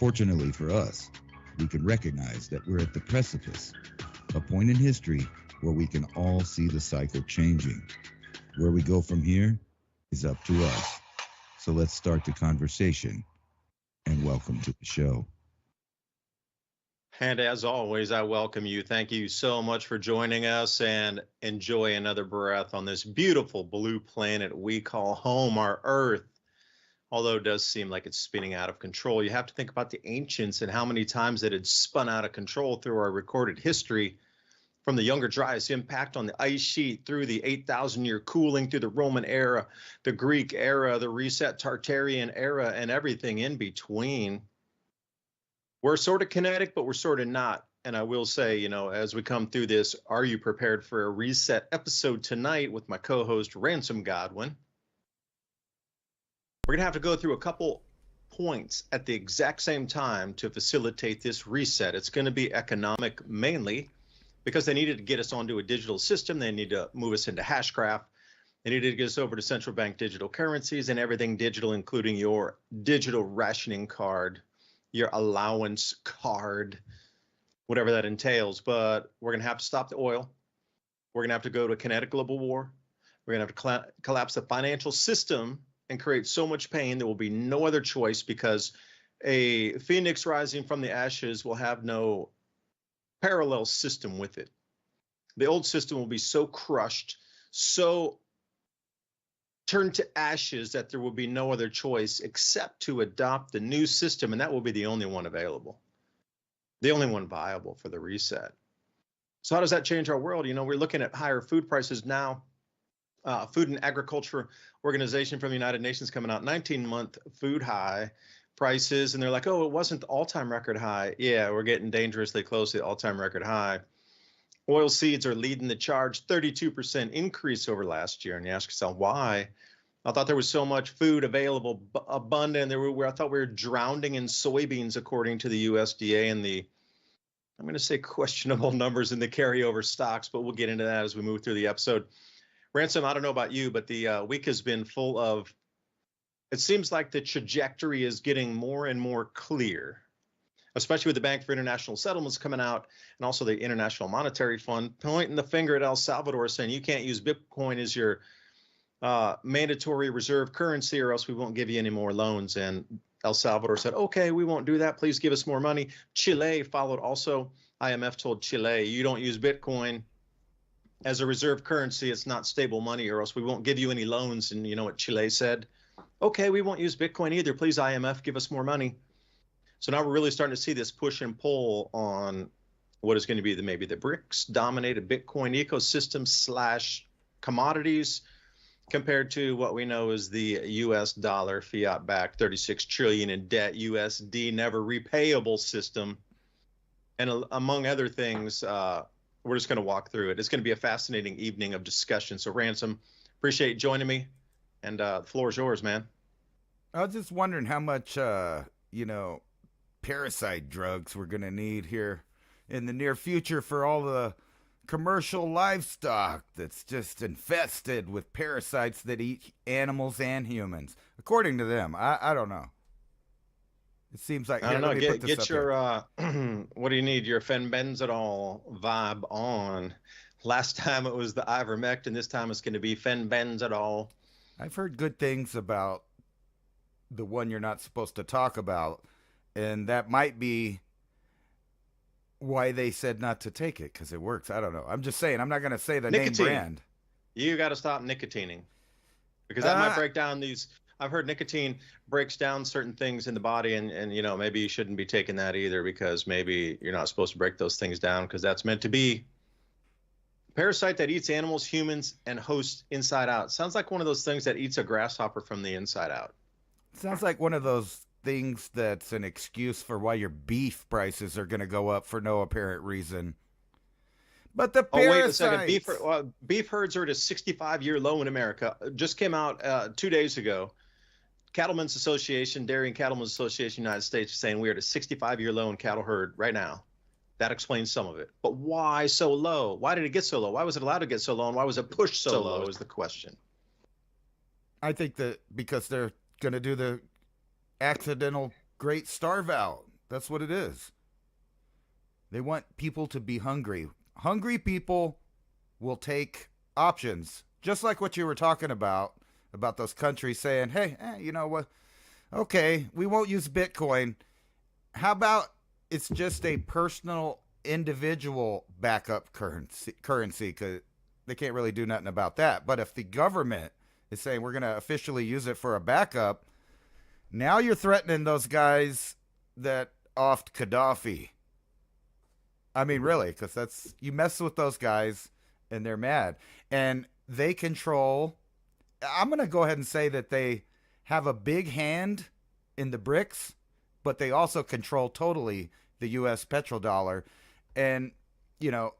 Fortunately for us, we can recognize that we're at the precipice, a point in history where we can all see the cycle changing. Where we go from here is up to us. So let's start the conversation, and welcome to the show. And as always, I welcome you. Thank you so much for joining us, and enjoy another breath on this beautiful blue planet we call home, our Earth. Although it does seem like it's spinning out of control, you have to think about the ancients and how many times it had spun out of control through our recorded history, from the Younger Dryas impact on the ice sheet, through the 8,000-year cooling, through the Roman era, the Greek era, the reset Tartarian era, and everything in between. We're sort of kinetic, but we're sort of not. And I will say, as we come through this, are you prepared for a reset episode tonight with my co-host, Ransom Godwin? We're going to have to go through a couple points at the exact same time to facilitate this reset. It's going to be economic mainly because they needed to get us onto a digital system. They need to move us into hashcraft. They needed to get us over to central bank digital currencies and everything digital, including your digital rationing card, your allowance card, whatever that entails. But we're going to have to stop the oil. We're going to have to go to a kinetic global war. We're going to have to collapse the financial system and create so much pain there will be no other choice, because a phoenix rising from the ashes will have no parallel system with it. The old system will be so crushed, so turned to ashes, that there will be no other choice except to adopt the new system, and that will be the only one available, the only one viable for the reset. So how does that change our world? We're looking at higher food prices now. Food and Agriculture Organization from the United Nations coming out 19-month food high prices, and they're like, oh, it wasn't the all-time record high. Yeah, we're getting dangerously close to the all-time record high. Oil seeds are leading the charge, 32% increase over last year. And you ask yourself, why? I thought there was so much food available, abundant. I thought we were drowning in soybeans, according to the USDA and the, I'm going to say, questionable numbers in the carryover stocks, but we'll get into that as we move through the episode. Ransom, I don't know about you, but the week has been full of, it seems like the trajectory is getting more and more clear, especially with the Bank for International Settlements coming out, and also the International Monetary Fund pointing the finger at El Salvador, saying you can't use Bitcoin as your mandatory reserve currency, or else we won't give you any more loans. And El Salvador said, okay, we won't do that. Please give us more money. Chile followed also. IMF told Chile, you don't use Bitcoin as a reserve currency. It's not stable money, or else we won't give you any loans. And you know what Chile said? Okay, we won't use Bitcoin either. Please, IMF, give us more money. So now we're really starting to see this push and pull on what is going to be maybe the BRICS dominated Bitcoin ecosystem / commodities, compared to what we know is the US dollar fiat backed 36 trillion in debt USD never repayable system. And among other things, we're just going to walk through it. It's going to be a fascinating evening of discussion. So Ransom, appreciate you joining me, and the floor is yours, man. I was just wondering how much, parasite drugs we're going to need here in the near future for all the commercial livestock that's just infested with parasites that eat animals and humans, according to them. I don't know. It seems like, I don't know. Get your what do you need? Your fenbenzidol vibe on. Last time it was the ivermectin. This time it's going to be fenbenzidol. I've heard good things about the one you're not supposed to talk about, and that might be why they said not to take it, because it works. I don't know. I'm just saying. I'm not going to say the nicotine. Name brand. You got to stop nicotining, because that might break down these. I've heard nicotine breaks down certain things in the body, and maybe you shouldn't be taking that either, because maybe you're not supposed to break those things down, because that's meant to be a parasite that eats animals, humans, and hosts inside out. Sounds like one of those things that eats a grasshopper from the inside out. Sounds like one of those things that's an excuse for why your beef prices are going to go up for no apparent reason. But the parasites... Oh, wait a second. Beef herds are at a 65-year low in America. Just came out 2 days ago. Cattlemen's Association, Dairy and Cattlemen's Association, United States, is saying we're at a 65-year low in cattle herd right now. That explains some of it. But why so low? Why did it get so low? Why was it allowed to get so low? And why was it pushed so low is the question. I think that because they're going to do the accidental great starve out. That's what it is. They want people to be hungry. Hungry people will take options, just like what you were talking about those countries saying, hey, you know what? Okay, we won't use Bitcoin. How about it's just a personal, individual backup currency? Because they can't really do nothing about that. But if the government is saying we're going to officially use it for a backup, now you're threatening those guys that offed Gaddafi. I mean, really, because that's, you mess with those guys and they're mad. And they control, I'm going to go ahead and say that they have a big hand in the BRICS, but they also control totally the U.S. petrodollar. And, you know,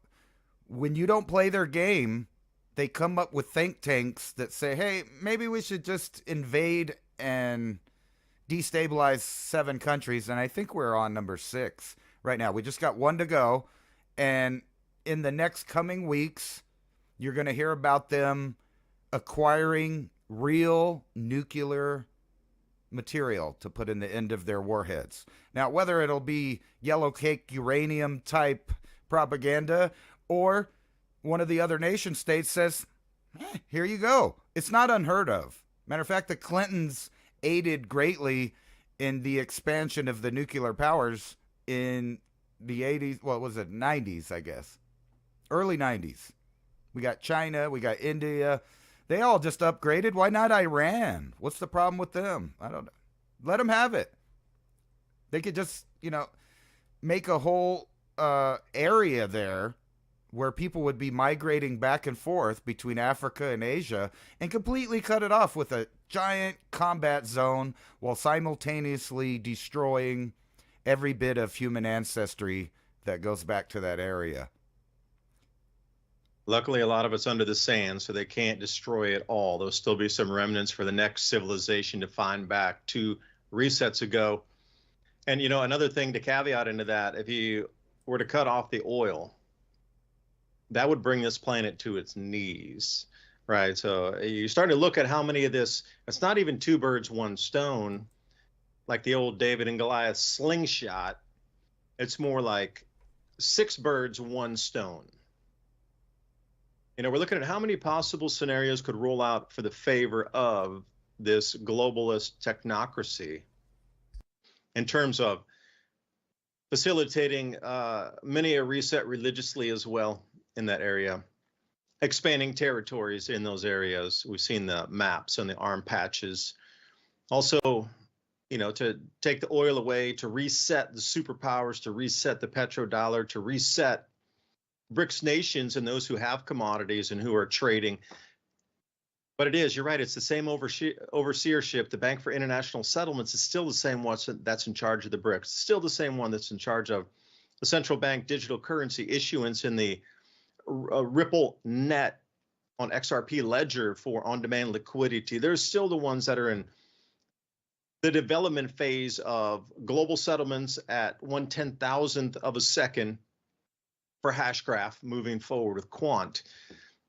when you don't play their game, they come up with think tanks that say, hey, maybe we should just invade and destabilize 7 countries. And I think we're on number 6 right now. We just got 1 to go. And in the next coming weeks, you're going to hear about them acquiring real nuclear material to put in the end of their warheads. Now, whether it'll be yellow cake uranium type propaganda or one of the other nation states says, here you go. It's not unheard of. Matter of fact, the Clintons aided greatly in the expansion of the nuclear powers in the 80s. Well, was it 90s, I guess. Early 90s. We got China. We got India. They all just upgraded. Why not Iran? What's the problem with them? I don't know. Let them have it. They could just, you know, make a whole area there where people would be migrating back and forth between Africa and Asia and completely cut it off with a giant combat zone while simultaneously destroying every bit of human ancestry that goes back to that area. Luckily, a lot of it's under the sand, so they can't destroy it all. There'll still be some remnants for the next civilization to find back 2 resets ago. And, you know, another thing to caveat into that, if you were to cut off the oil, that would bring this planet to its knees, right? So you start to look at how many of this, it's not even 2 birds, 1 stone, like the old David and Goliath slingshot. It's more like 6 birds, 1 stone. You know, we're looking at how many possible scenarios could roll out for the favor of this globalist technocracy in terms of facilitating many a reset religiously as well in that area, expanding territories in those areas. We've seen the maps and the arm patches. Also, you know, to take the oil away, to reset the superpowers, to reset the petrodollar, to reset BRICS nations and those who have commodities and who are trading. But it is, you're right, it's the same overseership. The Bank for International Settlements is still the same one that's in charge of the BRICS, still the same one that's in charge of the central bank digital currency issuance in the Ripple net on XRP ledger for on-demand liquidity. They're still the ones that are in the development phase of global settlements at 1/10,000th of a second for Hashgraph moving forward with Quant.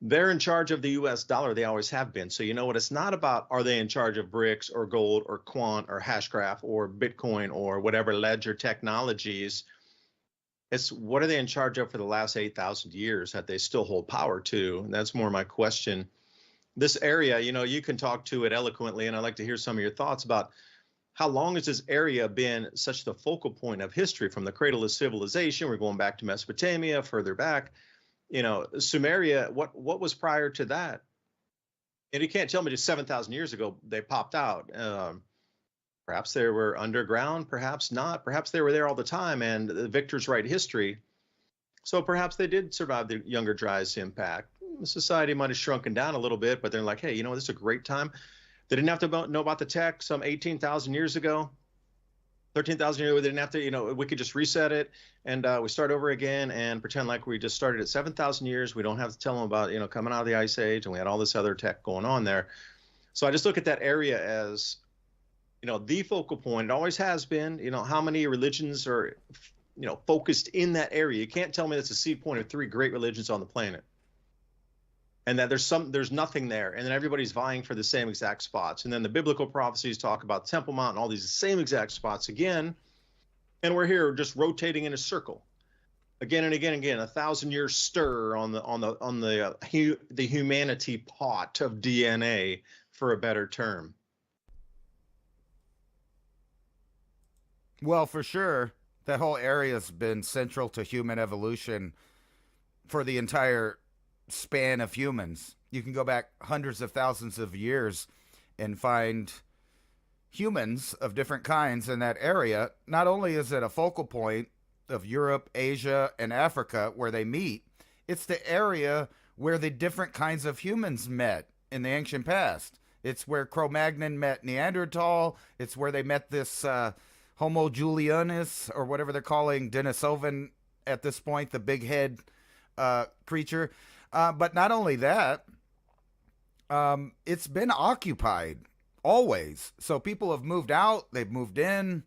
They're in charge of the US dollar. They always have been. So you know what? It's not about are they in charge of BRICS or gold or Quant or Hashgraph or Bitcoin or whatever ledger technologies. It's what are they in charge of for the last 8,000 years that they still hold power to? And that's more my question. This area, you know, you can talk to it eloquently, and I'd like to hear some of your thoughts about how long has this area been such the focal point of history from the cradle of civilization? We're going back to Mesopotamia, further back, you know, Sumeria. What was prior to that? And you can't tell me just 7,000 years ago they popped out. Perhaps they were underground, perhaps not. Perhaps they were there all the time, and the victors write history. So perhaps they did survive the Younger Dryas impact. Society might have shrunken down a little bit, but they're like, hey, you know, this is a great time. They didn't have to know about the tech some 18,000 years ago, 13,000 years ago. They didn't have to, you know, we could just reset it and we start over again and pretend like we just started at 7,000 years. We don't have to tell them about, you know, coming out of the Ice Age and we had all this other tech going on there. So I just look at that area as, you know, the focal point. It always has been. You know, how many religions are, you know, focused in that area? You can't tell me that's a seed point of 3 great religions on the planet. And that there's nothing there, and then everybody's vying for the same exact spots. And then the biblical prophecies talk about Temple Mount and all these same exact spots again. And we're here just rotating in a circle, again and again and again, 1,000-year stir on the humanity pot of DNA, for a better term. Well, for sure, that whole area has been central to human evolution for the entire span of humans. You can go back hundreds of thousands of years and find humans of different kinds in that area. Not only is it a focal point of Europe, Asia, and Africa where they meet, it's the area where the different kinds of humans met in the ancient past. It's where Cro-Magnon met Neanderthal. It's where they met this Homo julianus, or whatever they're calling Denisovan at this point, the big head creature. But not only that, it's been occupied always. So people have moved out, they've moved in,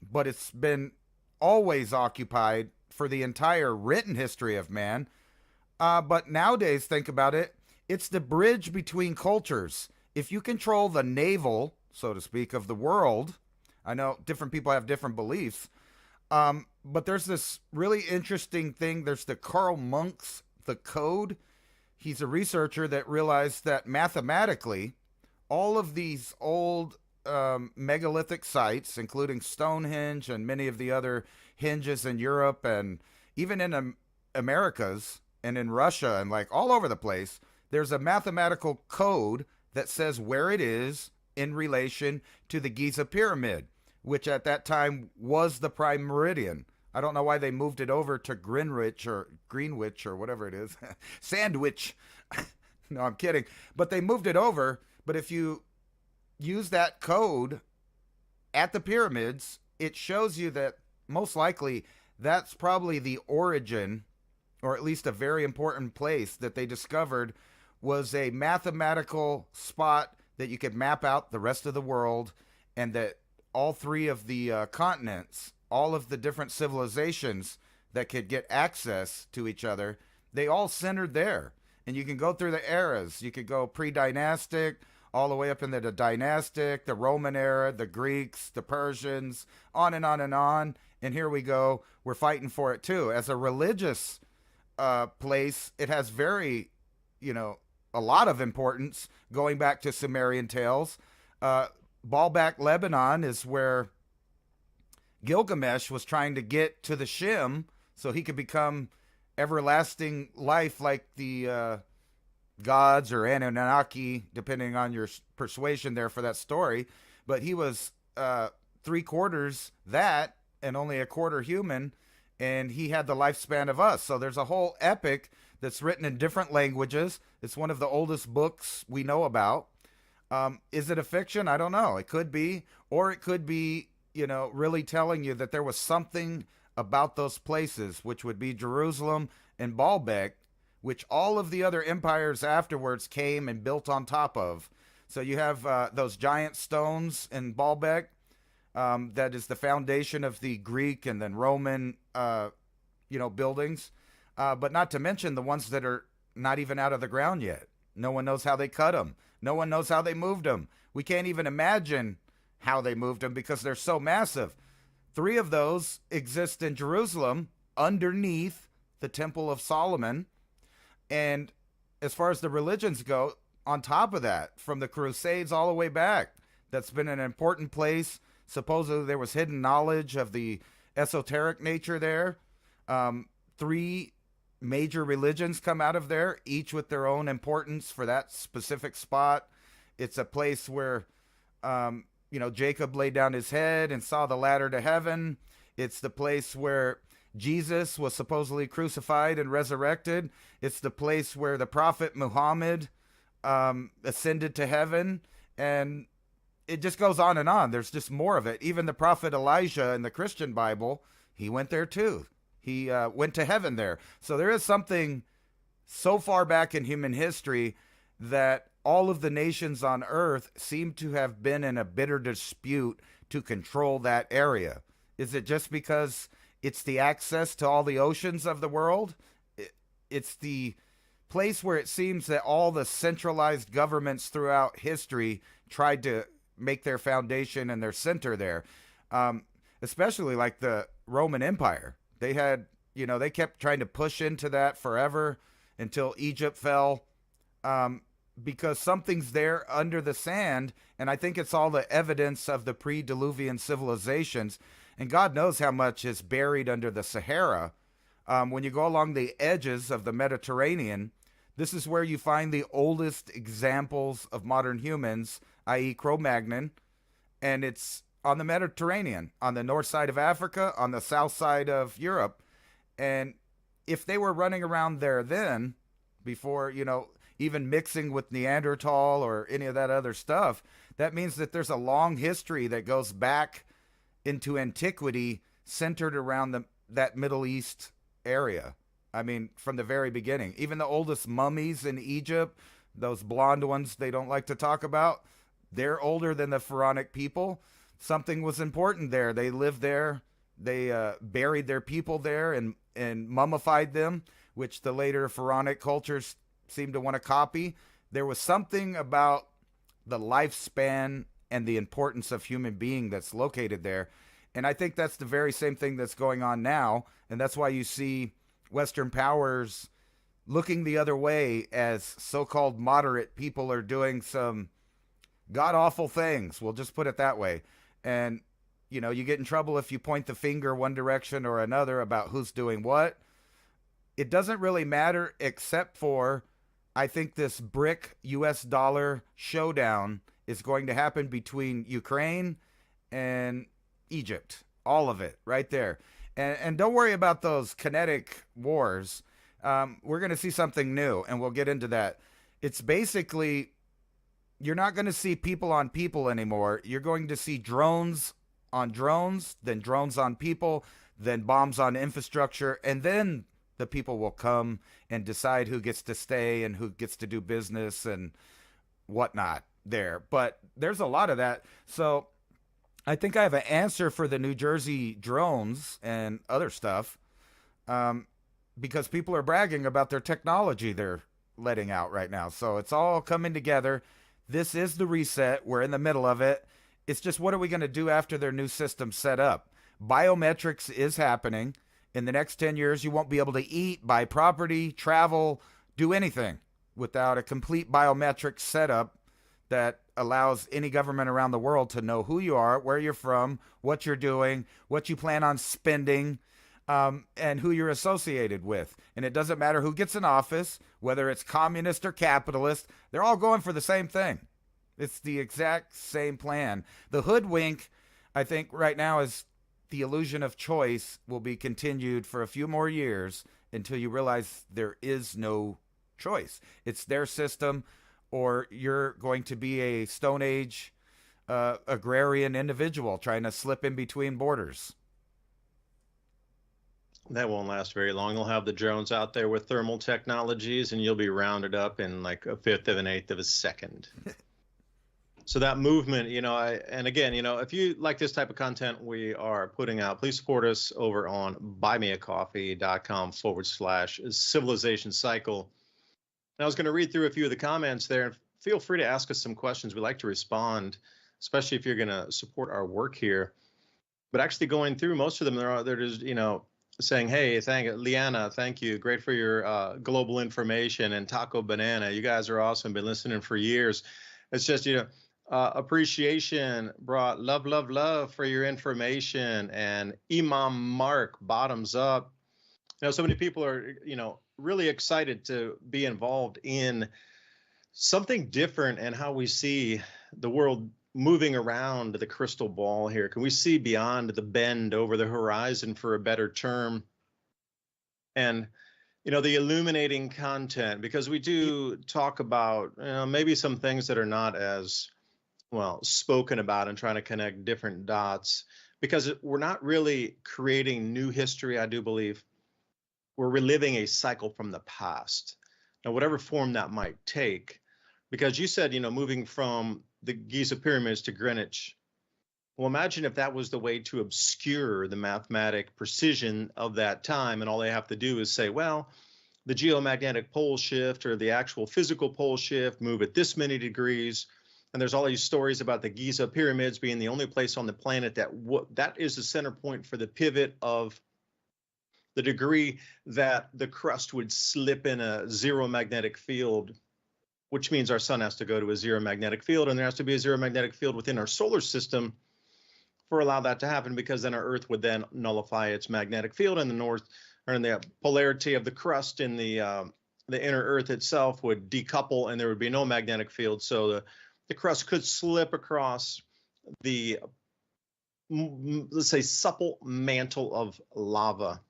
but it's been always occupied for the entire written history of man. But nowadays, think about it, it's the bridge between cultures. If you control the navel, so to speak, of the world, I know different people have different beliefs, but there's this really interesting thing. There's the Karl Marx, the code. He's a researcher that realized that mathematically, all of these old megalithic sites, including Stonehenge and many of the other hinges in Europe and even in Americas and in Russia and like all over the place, there's a mathematical code that says where it is in relation to the Giza Pyramid, which at that time was the prime meridian. I don't know why they moved it over to Greenwich or whatever it is. Sandwich. No, I'm kidding. But they moved it over. But if you use that code at the pyramids, it shows you that most likely that's probably the origin, or at least a very important place that they discovered was a mathematical spot that you could map out the rest of the world, and that all three of the continents, all of the different civilizations that could get access to each other, they all centered there. And you can go through the eras. You could go pre-dynastic, all the way up into the dynastic, the Roman era, the Greeks, the Persians, on and on and on. And here we go. We're fighting for it too. As a religious place, it has very, a lot of importance, going back to Sumerian tales. Baalbek, Lebanon is where Gilgamesh was trying to get to the Shim so he could become everlasting life like the gods or Anunnaki, depending on your persuasion there for that story. But he was 3/4 that and only a quarter human, and he had the lifespan of us. So there's a whole epic that's written in different languages. It's one of the oldest books we know about. Is it a fiction? I don't know. It could be, or it could be, really telling you that there was something about those places, which would be Jerusalem and Baalbek, which all of the other empires afterwards came and built on top of. So you have those giant stones in Baalbek. That is the foundation of the Greek and then Roman, buildings. But not to mention the ones that are not even out of the ground yet. No one knows how they cut them. No one knows how they moved them. We can't even imagine how they moved them because they're so massive. 3 of those exist in Jerusalem underneath the Temple of Solomon. And as far as the religions go, on top of that, from the Crusades all the way back, that's been an important place. Supposedly there was hidden knowledge of the esoteric nature there. 3 major religions come out of there, each with their own importance for that specific spot. It's a place where, Jacob laid down his head and saw the ladder to heaven. It's the place where Jesus was supposedly crucified and resurrected. It's the place where the prophet Muhammad ascended to heaven. And it just goes on and on. There's just more of it. Even the prophet Elijah in the Christian Bible, he went there too. He went to heaven there. So there is something so far back in human history that all of the nations on earth seem to have been in a bitter dispute to control that area. Is it just because it's the access to all the oceans of the world? It's the place where it seems that all the centralized governments throughout history tried to make their foundation and their center there. especially like the Roman Empire. They had, they kept trying to push into that forever until Egypt fell, because something's there under the sand. And I think it's all the evidence of the pre-Diluvian civilizations. And God knows how much is buried under the Sahara. When you go along the edges of the Mediterranean, this is where you find the oldest examples of modern humans, i.e. Cro-Magnon, and it's on the Mediterranean, on the north side of Africa, on the south side of Europe. And if they were running around there then, before, even mixing with Neanderthal or any of that other stuff, that means that there's a long history that goes back into antiquity centered around that Middle East area. I mean, from the very beginning. Even the oldest mummies in Egypt, those blonde ones they don't like to talk about, they're older than the Pharaonic people. Something was important there. They lived there. They buried their people there and mummified them, which the later Pharaonic cultures seem to want to copy. There was something about the lifespan and the importance of human being that's located there. And I think that's the very same thing that's going on now. And that's why you see Western powers looking the other way as so-called moderate people are doing some god-awful things. We'll just put it that way. And, you get in trouble if you point the finger one direction or another about who's doing what. It doesn't really matter, except for, I think this brick US dollar showdown is going to happen between Ukraine and Egypt. All of it right there. And don't worry about those kinetic wars. We're going to see something new, and we'll get into that. It's basically, you're not going to see people on people anymore. You're going to see drones on drones, then drones on people, then bombs on infrastructure, and then the people will come and decide who gets to stay and who gets to do business and whatnot there. But there's a lot of that. So I think I have an answer for the New Jersey drones and other stuff, because people are bragging about their technology they're letting out right now. So it's all coming together. This is the reset. We're in the middle of it. It's just, what are we going to do after their new system set up? Biometrics is happening. In the next 10 years, you won't be able to eat, buy property, travel, do anything without a complete biometric setup that allows any government around the world to know who you are, where you're from, what you're doing, what you plan on spending, and who you're associated with. And it doesn't matter who gets in office, whether it's communist or capitalist, they're all going for the same thing. It's the exact same plan. The hoodwink, I think, right now is the illusion of choice will be continued for a few more years until you realize there is no choice. It's their system, or you're going to be a Stone Age agrarian individual trying to slip in between borders. That won't last very long. They'll have the drones out there with thermal technologies, and you'll be rounded up in like a fifth of an eighth of a second. So that movement, and again, if you like this type of content we are putting out, please support us over on buymeacoffee.com/civilization cycle. And I was going to read through a few of the comments there, and feel free to ask us some questions. We like to respond, especially if you're going to support our work here. But actually going through most of them, they're just, saying, hey, Liana, thank you. Great for your global information. And Taco Banana, you guys are awesome. Been listening for years. It's just, appreciation brought love for your information. And Imam Mark, bottoms up. So many people are, really excited to be involved in something different and how we see the world moving around the crystal ball here. Can we see beyond the bend over the horizon, for a better term? And, the illuminating content, because we do talk about, maybe some things that are not as well spoken about, and trying to connect different dots, because we're not really creating new history, I do believe. We're reliving a cycle from the past, now whatever form that might take. Because you said, moving from the Giza pyramids to Greenwich. Well, imagine if that was the way to obscure the mathematic precision of that time, and all they have to do is say, well, the geomagnetic pole shift or the actual physical pole shift move at this many degrees, And there's all these stories about the Giza pyramids being the only place on the planet that is the center point for the pivot of the degree that the crust would slip in a zero magnetic field, which means our sun has to go to a zero magnetic field, and there has to be a zero magnetic field within our solar system for allow that to happen, because then our Earth would then nullify its magnetic field, and the north or in the polarity of the crust in the inner Earth itself would decouple, and there would be no magnetic field. So the crust could slip across the, let's say, supple mantle of lava.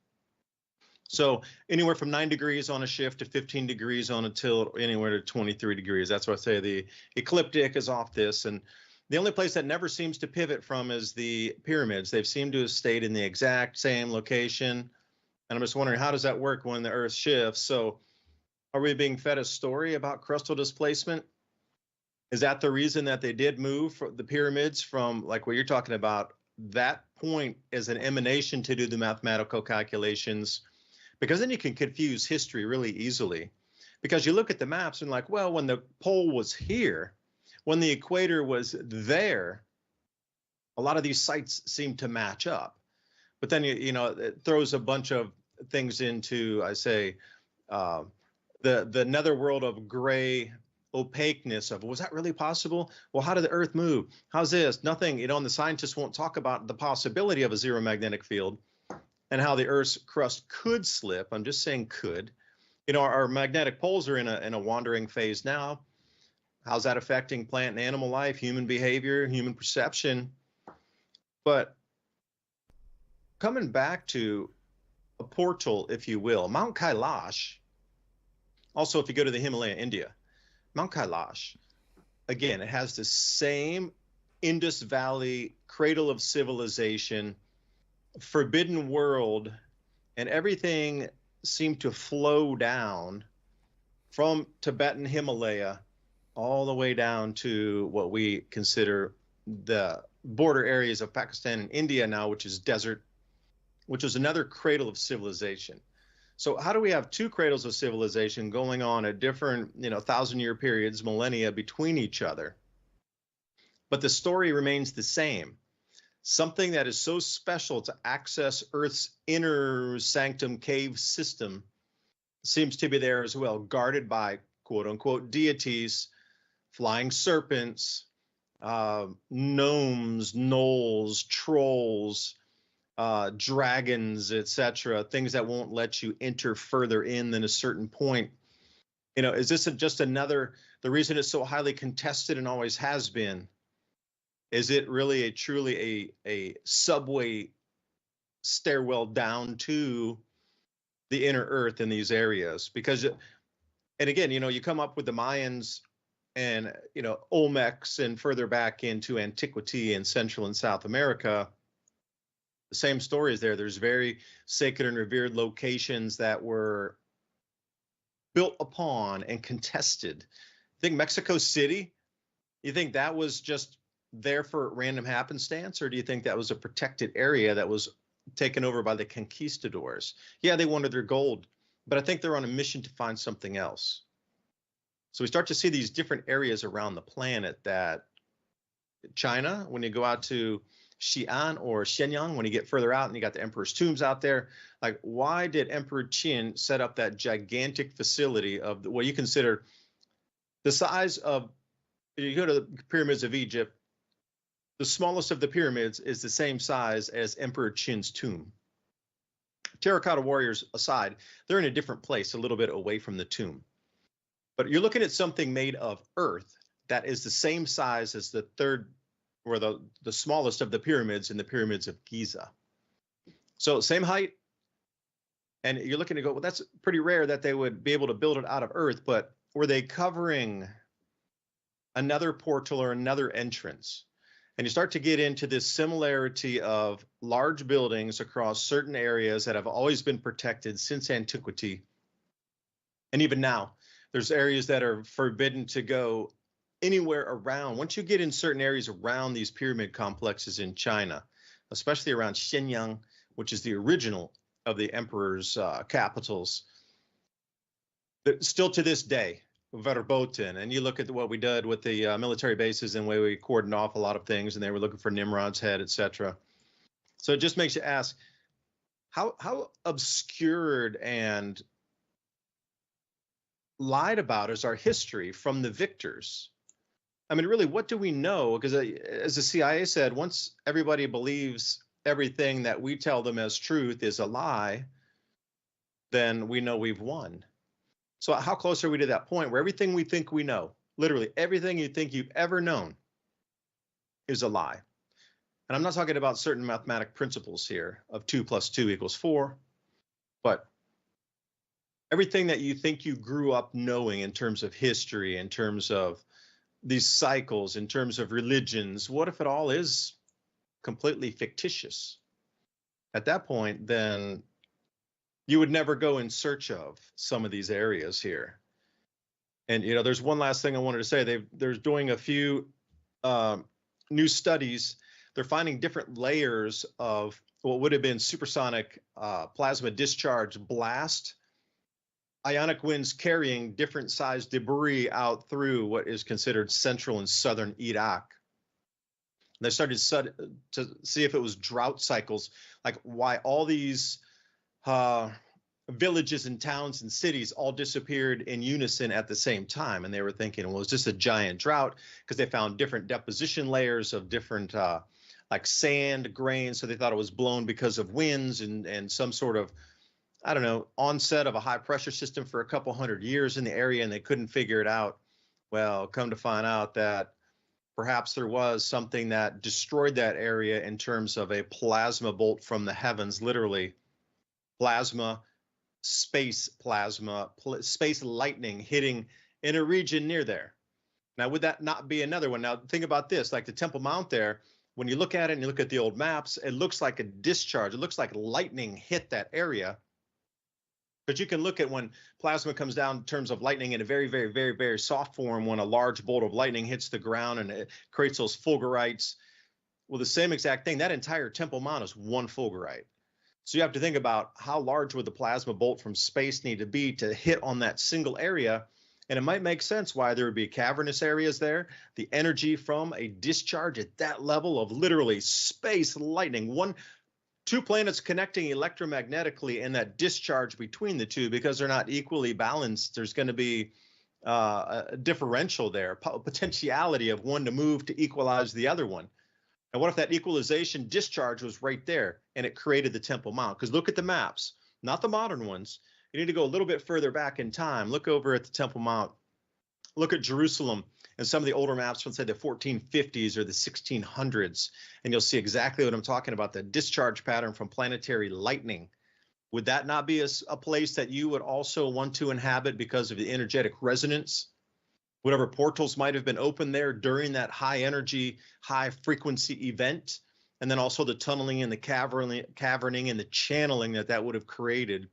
So anywhere from 9 degrees on a shift to 15 degrees on a tilt, anywhere to 23 degrees. That's why I say the ecliptic is off this. And the only place that never seems to pivot from is the pyramids. They've seemed to have stayed in the exact same location. And I'm just wondering, how does that work when the Earth shifts? So are we being fed a story about crustal displacement? Is that the reason that they did move the pyramids from, like what you're talking about, that point as an emanation to do the mathematical calculations? Because then you can confuse history really easily. Because you look at the maps and like, well, when the pole was here, when the equator was there, a lot of these sites seem to match up. But then, you know, it throws a bunch of things into, I say, the netherworld of gray opaqueness of, was that really possible? Well, how did the Earth move? How's this? Nothing, you know, and the scientists won't talk about the possibility of a zero magnetic field and how the Earth's crust could slip. I'm just saying could. You know, our magnetic poles are in a wandering phase now. How's that affecting plant and animal life, human behavior, human perception? But coming back to a portal, if you will, Mount Kailash, also if you go to the Himalaya, India, Mount Kailash, again, it has the same Indus Valley, cradle of civilization, forbidden world, and everything seemed to flow down from Tibetan Himalaya all the way down to what we consider the border areas of Pakistan and India now, which is desert, which is another cradle of civilization. So how do we have two cradles of civilization going on at different, you know, 1,000-year periods, millennia between each other? But the story remains the same. Something that is so special to access Earth's inner sanctum cave system seems to be there as well, guarded by quote unquote deities, flying serpents, gnomes, gnolls, trolls, dragons, etc., things that won't let you enter further in than a certain point. You know, is this just another, the reason it's so highly contested and always has been, is it really truly a subway stairwell down to the inner Earth in these areas? Because, and again, you know, you come up with the Mayans and, you know, Olmecs and further back into antiquity in Central and South America, the same story is there. There's very sacred and revered locations that were built upon and contested. I think Mexico City, you think that was just there for random happenstance, or do you think that was a protected area that was taken over by the conquistadors? Yeah, they wanted their gold, but I think they're on a mission to find something else. So we start to see these different areas around the planet that China, when you go out to Xi'an or Shenyang, when you get further out and you got the emperor's tombs out there, like, why did Emperor Qin set up that gigantic facility of what you consider the size of, you go to the pyramids of Egypt, the smallest of the pyramids is the same size as Emperor Qin's tomb. Terracotta warriors aside, they're in a different place, a little bit away from the tomb. But you're looking at something made of earth that is the same size as the third, or the smallest of the pyramids in the pyramids of Giza. So same height. And you're looking to go, well, that's pretty rare that they would be able to build it out of earth, but were they covering another portal or another entrance? And you start to get into this similarity of large buildings across certain areas that have always been protected since antiquity. And even now, there's areas that are forbidden to go anywhere around. Once you get in certain areas around these pyramid complexes in China, especially around Shenyang, which is the original of the emperor's capitals, but still to this day, verboten, and you look at what we did with the military bases and the way we cordoned off a lot of things, and they were looking for Nimrod's head, etc. So it just makes you ask, how obscured and lied about is our history from the victors? I mean, really, what do we know? Because as the CIA said, once everybody believes everything that we tell them as truth is a lie, then we know we've won. So how close are we to that point where everything we think we know, literally everything you think you've ever known, is a lie? And I'm not talking about certain mathematic principles here of 2 + 2 = 4, but everything that you think you grew up knowing in terms of history, in terms of these cycles, in terms of religions, what if it all is completely fictitious? At that point, then you would never go in search of some of these areas here. And, you know, there's one last thing I wanted to say. They're doing a few new studies. They're finding different layers of what would have been supersonic plasma discharge blast, ionic winds carrying different sized debris out through what is considered central and southern Iraq. They started to see if it was drought cycles, like why all these villages and towns and cities all disappeared in unison at the same time. And they were thinking, well, it's just a giant drought, because they found different deposition layers of different like sand grains. So they thought it was blown because of winds and some sort of, I don't know, onset of a high pressure system for a couple hundred years in the area, and they couldn't figure it out. Well, come to find out that perhaps there was something that destroyed that area in terms of a plasma bolt from the heavens, literally plasma, space lightning hitting in a region near there. Now, would that not be another one? Now, think about this, like the Temple Mount there, when you look at it and you look at the old maps, it looks like a discharge. It looks like lightning hit that area. But you can look at when plasma comes down in terms of lightning in a very, very, very, very soft form, when a large bolt of lightning hits the ground and it creates those fulgurites. Well, the same exact thing, that entire Temple Mount is one fulgurite. So you have to think about how large would the plasma bolt from space need to be to hit on that single area. And it might make sense why there would be cavernous areas there. The energy from a discharge at that level of literally space lightning, two planets connecting electromagnetically, and that discharge between the two, because they're not equally balanced, there's going to be a differential there, potentiality of one to move to equalize the other one. And what if that equalization discharge was right there and it created the Temple Mount? Because look at the maps, not the modern ones. You need to go a little bit further back in time. Look over at the Temple Mount. Look at Jerusalem and some of the older maps from, say, the 1450s or the 1600s, and you'll see exactly what I'm talking about, the discharge pattern from planetary lightning. Would that not be a place that you would also want to inhabit because of the energetic resonance? Whatever portals might have been open there during that high energy, high frequency event, and then also the tunneling and the caverning and the channeling that would have created,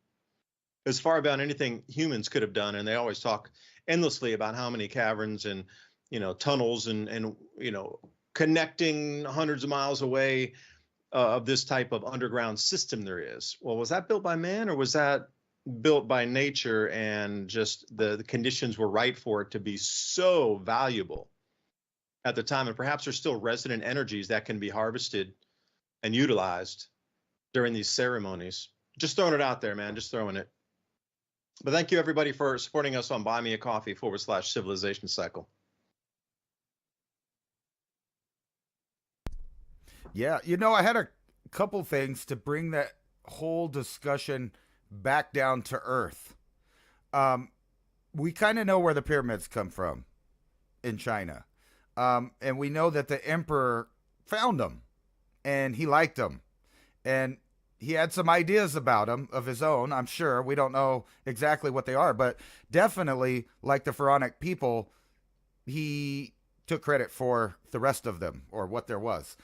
as far beyond anything humans could have done. And they always talk endlessly about how many caverns and, you know, tunnels and you know, connecting hundreds of miles away of this type of underground system there is. Well, was that built by man, or was that built by nature, and just the conditions were right for it to be so valuable at the time? And perhaps there's still resident energies that can be harvested and utilized during these ceremonies. Just throwing it out there, man, just throwing it. But thank you, everybody, for supporting us on buymeacoffee/civilization cycle. Yeah, you know, I had a couple things to bring that whole discussion back down to earth. We kind of know where the pyramids come from in China. And we know that the emperor found them and he liked them. And he had some ideas about them of his own, I'm sure. We don't know exactly what they are, but definitely, like the Pharaonic people, he took credit for the rest of them, or what there was.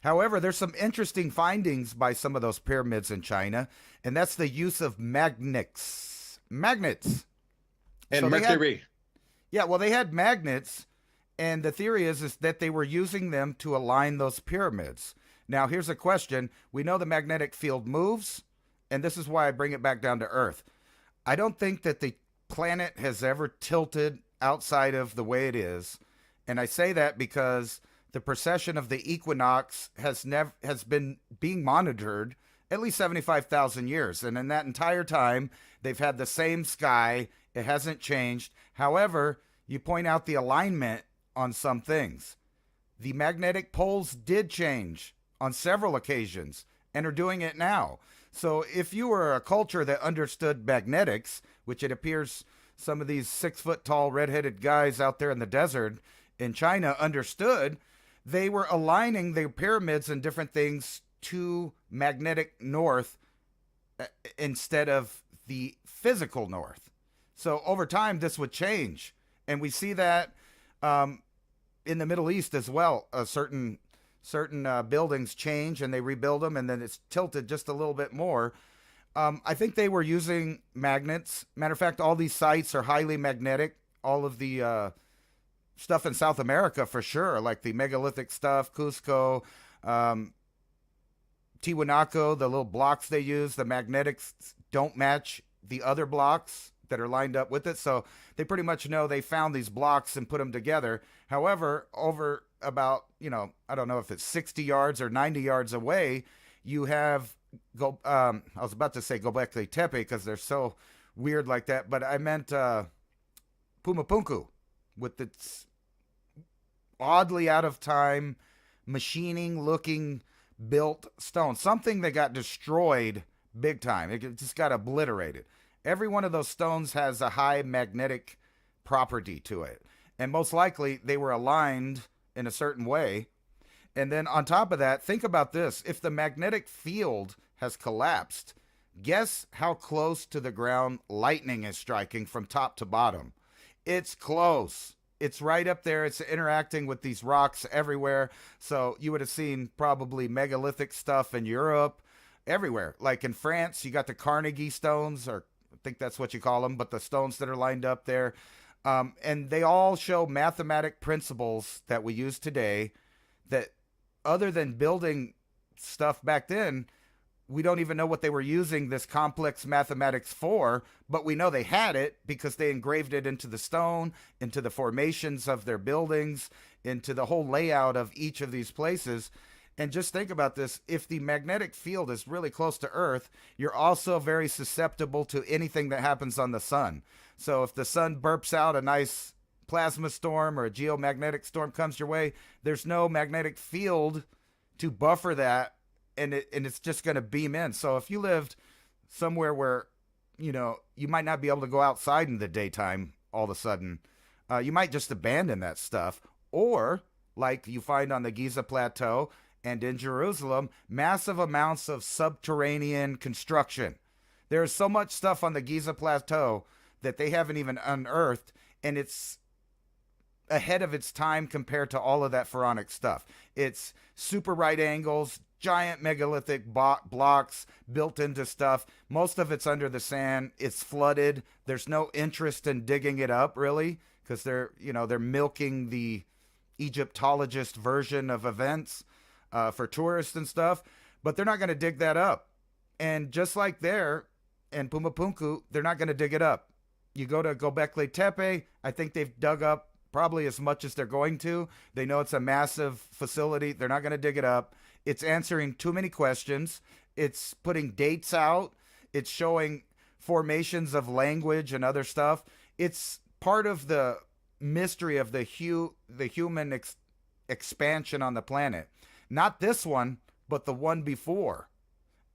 However, there's some interesting findings by some of those pyramids in China, and that's the use of magnets. And so mercury. They had magnets, and the theory is that they were using them to align those pyramids. Now, here's a question. We know the magnetic field moves, and this is why I bring it back down to earth. I don't think that the planet has ever tilted outside of the way it is. And I say that because the precession of the equinox has been being monitored at least 75,000 years. And in that entire time, they've had the same sky. It hasn't changed. However, you point out the alignment on some things. The magnetic poles did change on several occasions and are doing it now. So if you were a culture that understood magnetics, which it appears some of these 6-foot-tall redheaded guys out there in the desert in China understood, they were aligning their pyramids and different things to magnetic north instead of the physical north. So over time, this would change. And we see that in the Middle East as well. Certain buildings change and they rebuild them, and then it's tilted just a little bit more. I think they were using magnets. Matter of fact, all these sites are highly magnetic. All of the stuff in South America, for sure, like the megalithic stuff, Cusco, Tiwanaku, the little blocks they use, the magnetics don't match the other blocks that are lined up with it. So they pretty much know they found these blocks and put them together. However, over about, I don't know if it's 60 yards or 90 yards away, you have, I was about to say Göbekli Tepe because they're so weird like that, but I meant Pumapunku with its oddly out of time, machining looking built stone. Something that got destroyed big time. It just got obliterated. Every one of those stones has a high magnetic property to it. And most likely they were aligned in a certain way. And then on top of that, think about this. If the magnetic field has collapsed, guess how close to the ground lightning is striking from top to bottom. It's close. It's right up there. It's interacting with these rocks everywhere. So you would have seen probably megalithic stuff in Europe, everywhere. Like in France, you got the Carnegie stones, or I think that's what you call them, but the stones that are lined up there. And they all show mathematic principles that we use today that, other than building stuff back then, we don't even know what they were using this complex mathematics for, but we know they had it because they engraved it into the stone, into the formations of their buildings, into the whole layout of each of these places. And just think about this. If the magnetic field is really close to Earth, you're also very susceptible to anything that happens on the sun. So if the sun burps out a nice plasma storm or a geomagnetic storm comes your way, there's no magnetic field to buffer that, and it's just going to beam in. So if you lived somewhere where, you might not be able to go outside in the daytime all of a sudden, you might just abandon that stuff. Or, like you find on the Giza Plateau and in Jerusalem, massive amounts of subterranean construction. There's so much stuff on the Giza Plateau that they haven't even unearthed, and it's ahead of its time compared to all of that pharaonic stuff. It's super right angles, giant megalithic blocks built into stuff. Most of it's under the sand. It's flooded. There's no interest in digging it up, really, because they're milking the Egyptologist version of events for tourists and stuff. But they're not going to dig that up. And just like there in Pumapunku, they're not going to dig it up. You go to Göbekli Tepe, I think they've dug up probably as much as they're going to. They know it's a massive facility. They're not going to dig it up. It's answering too many questions. It's putting dates out. It's showing formations of language and other stuff. It's part of the mystery of the human expansion on the planet. Not this one, but the one before.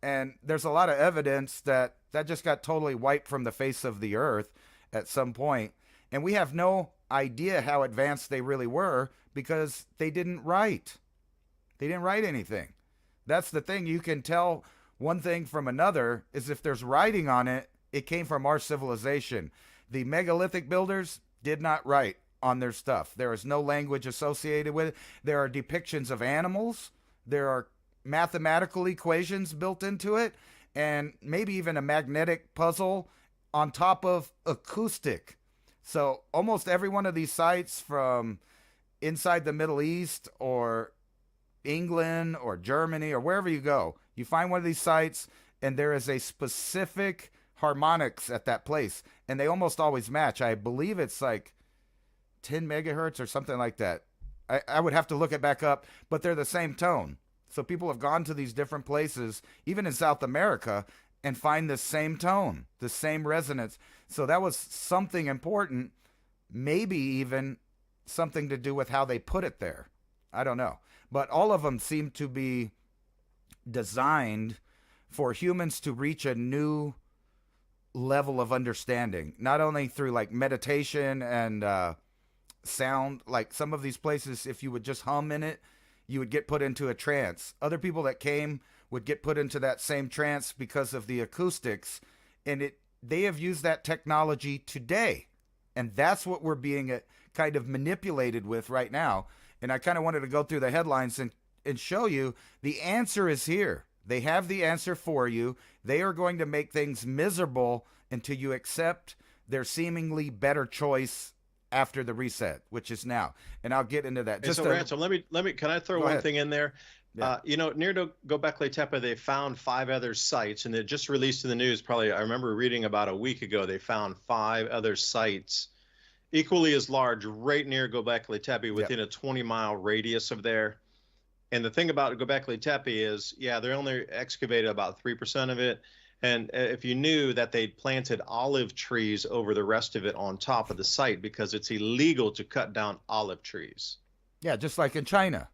And there's a lot of evidence that just got totally wiped from the face of the earth at some point. And we have no idea how advanced they really were because they didn't write. They didn't write anything. That's the thing. You can tell one thing from another is if there's writing on it, it came from our civilization. The megalithic builders did not write on their stuff. There is no language associated with it. There are depictions of animals. There are mathematical equations built into it, and maybe even a magnetic puzzle on top of acoustic. So almost every one of these sites from inside the Middle East or England or Germany or wherever you go, you find one of these sites and there is a specific harmonics at that place, and they almost always match. I believe it's like 10 megahertz or something like that. I would have to look it back up, but they're the same tone. So people have gone to these different places, even in South America, and find the same tone, the same resonance. So that was something important, maybe even something to do with how they put it there. I don't know. But all of them seem to be designed for humans to reach a new level of understanding, not only through like meditation and sound. Like some of these places, if you would just hum in it, you would get put into a trance. Other people that came would get put into that same trance because of the acoustics, and they have used that technology today, and that's what we're being kind of manipulated with right now. And I kind of wanted to go through the headlines and show you the answer is here. They have the answer for you. They are going to make things miserable until you accept their seemingly better choice after the reset, which is now. And I'll get into that. So Ransom, let me, can I throw one thing in there? Yeah. Near Göbekli Tepe, they found 5 other sites, and they just released in the news. Probably, I remember reading about a week ago, they found 5 other sites equally as large right near Göbekli Tepe within a 20-mile radius of there. And the thing about Göbekli Tepe is, they only excavated about 3% of it. And if you knew that they'd planted olive trees over the rest of it on top of the site, because it's illegal to cut down olive trees. Yeah, just like in China.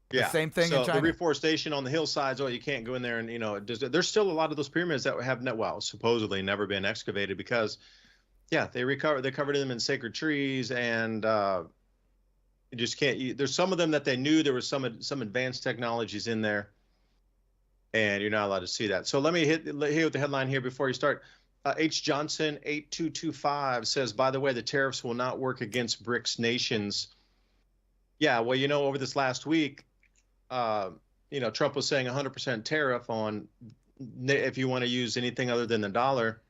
The same thing in China. The reforestation on the hillsides, you can't go in there and, there's still a lot of those pyramids that have, supposedly never been excavated because, they covered them in sacred trees, and you just can't. There's some of them that they knew there was some advanced technologies in there, and you're not allowed to see that. So let me hit with the headline here before you start. H. Johnson 8225 says, by the way, the tariffs will not work against BRICS nations. Yeah, well, over this last week, Trump was saying 100% tariff on if you want to use anything other than the dollar.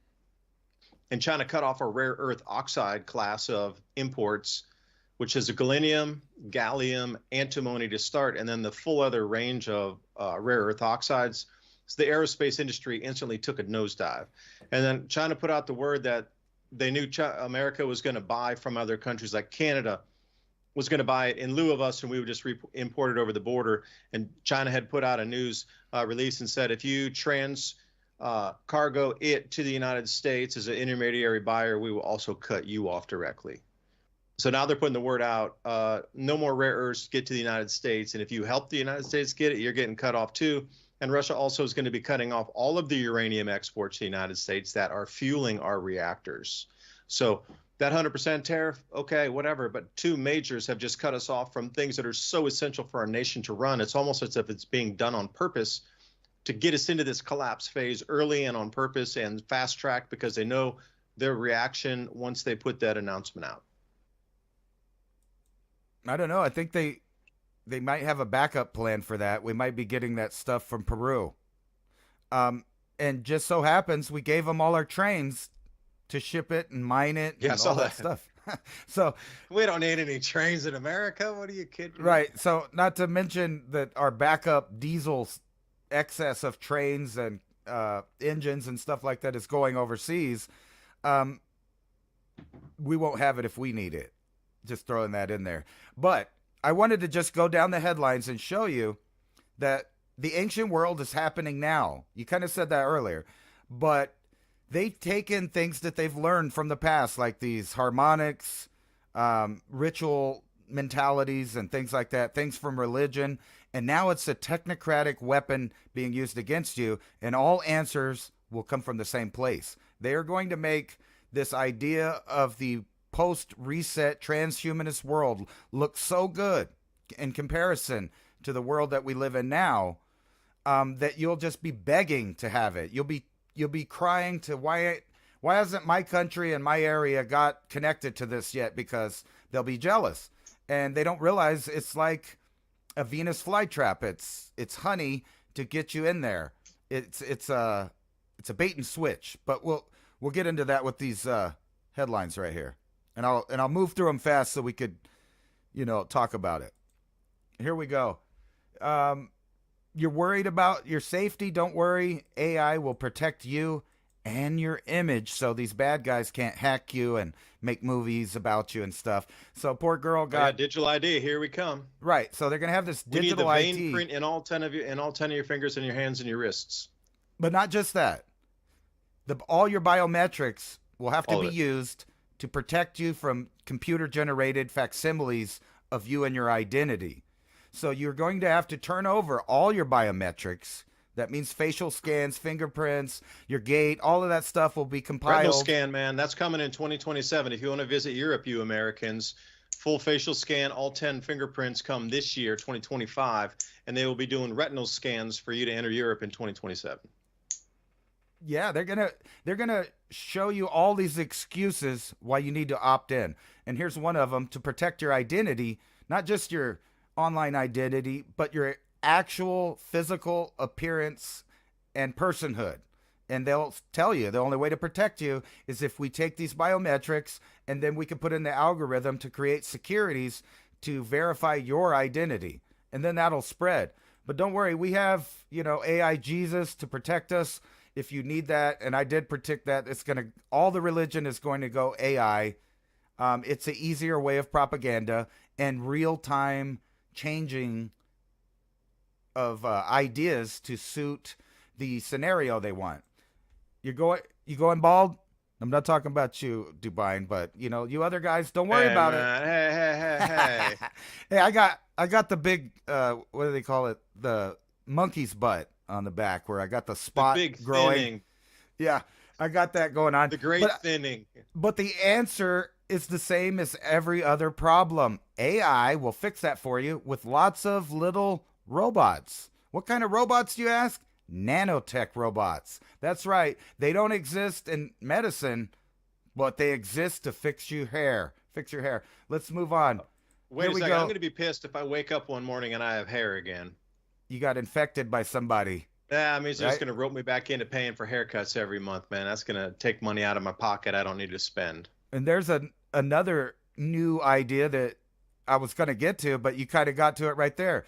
And China cut off a rare earth oxide class of imports, which is a gallium, gallium, antimony to start, and then the full other range of rare earth oxides. So the aerospace industry instantly took a nosedive. And then China put out the word that they knew America was going to buy from other countries, like Canada was going to buy it in lieu of us, and we would just import it over the border. And China had put out a news release and said, if you cargo it to the United States as an intermediary buyer, we will also cut you off directly. So now they're putting the word out, no more rare earths get to the United States. And if you help the United States get it, you're getting cut off too. And Russia also is going to be cutting off all of the uranium exports to the United States that are fueling our reactors. So that 100% tariff, okay, whatever. But 2 majors have just cut us off from things that are so essential for our nation to run. It's almost as if it's being done on purpose to get us into this collapse phase early and on purpose and fast track, because they know their reaction once they put that announcement out. I don't know. I think they might have a backup plan for that. We might be getting that stuff from Peru. And just so happens we gave them all our trains to ship it and mine it and all that stuff. So we don't need any trains in America. What are you kidding? Right. So not to mention that our backup diesel excess of trains and engines and stuff like that is going overseas. We won't have it if we need it. Just throwing that in there. But I wanted to just go down the headlines and show you that the ancient world is happening now. You kind of said that earlier, but they've taken things that they've learned from the past, like these harmonics, ritual mentalities and things like that, things from religion. And now it's a technocratic weapon being used against you, and all answers will come from the same place. They are going to make this idea of the post-reset transhumanist world look so good in comparison to the world that we live in now, that you'll just be begging to have it. You'll be crying to why hasn't my country and my area got connected to this yet, because they'll be jealous. And they don't realize it's like a Venus flytrap. It's honey to get you in there. It's a bait and switch. But we'll get into that with these headlines right here. And I'll move through them fast so we could, talk about it. Here we go. You're worried about your safety? Don't worry. AI will protect you and your image, so these bad guys can't hack you and make movies about you and stuff. So poor girl got digital ID. Here we come. Right. So they're gonna have this We need the digital vein ID, print in all 10 of your fingers and your hands and your wrists. but not just that. All your biometrics will have to All be of it. used to protect you from computer-generated facsimiles of you and your identity. So you're going to have to turn over all your biometrics. That means facial scans, fingerprints, your gait, all of that stuff will be compiled. Retinal scan, man, that's coming in 2027. If you want to visit Europe, you Americans, full facial scan, all 10 fingerprints come this year, 2025, and they will be doing retinal scans for you to enter Europe in 2027. Yeah, they're gonna show you all these excuses why you need to opt in. And here's one of them: to protect your identity, not just your online identity, but your actual physical appearance and personhood. And they'll tell you the only way to protect you is if we take these biometrics and then we can put in the algorithm to create securities to verify your identity. And then that'll spread. But don't worry, we have, AI Jesus to protect us if you need that. And I did predict that all the religion is going to go AI. It's an easier way of propaganda and real-time changing of ideas to suit the scenario they want. You going bald? I'm not talking about you, DuByne, but you other guys, don't worry about it. Hey. Hey, I got the big what do they call it? The monkey's butt on the back where I got the spot the big growing. Thinning. Yeah, I got that going on. The great thinning. But the answer is the same as every other problem. AI will fix that for you with lots of little robots. What kind of robots, do you ask? Nanotech robots. That's right. They don't exist in medicine, but they exist to fix your hair. Let's move on. Wait a second. I'm going to be pissed if I wake up one morning and I have hair again. You got infected by somebody. Yeah, I mean, it's just going to rope me back into paying for haircuts every month, man. That's going to take money out of my pocket I don't need to spend. And there's another new idea that I was going to get to, but you kind of got to it right there.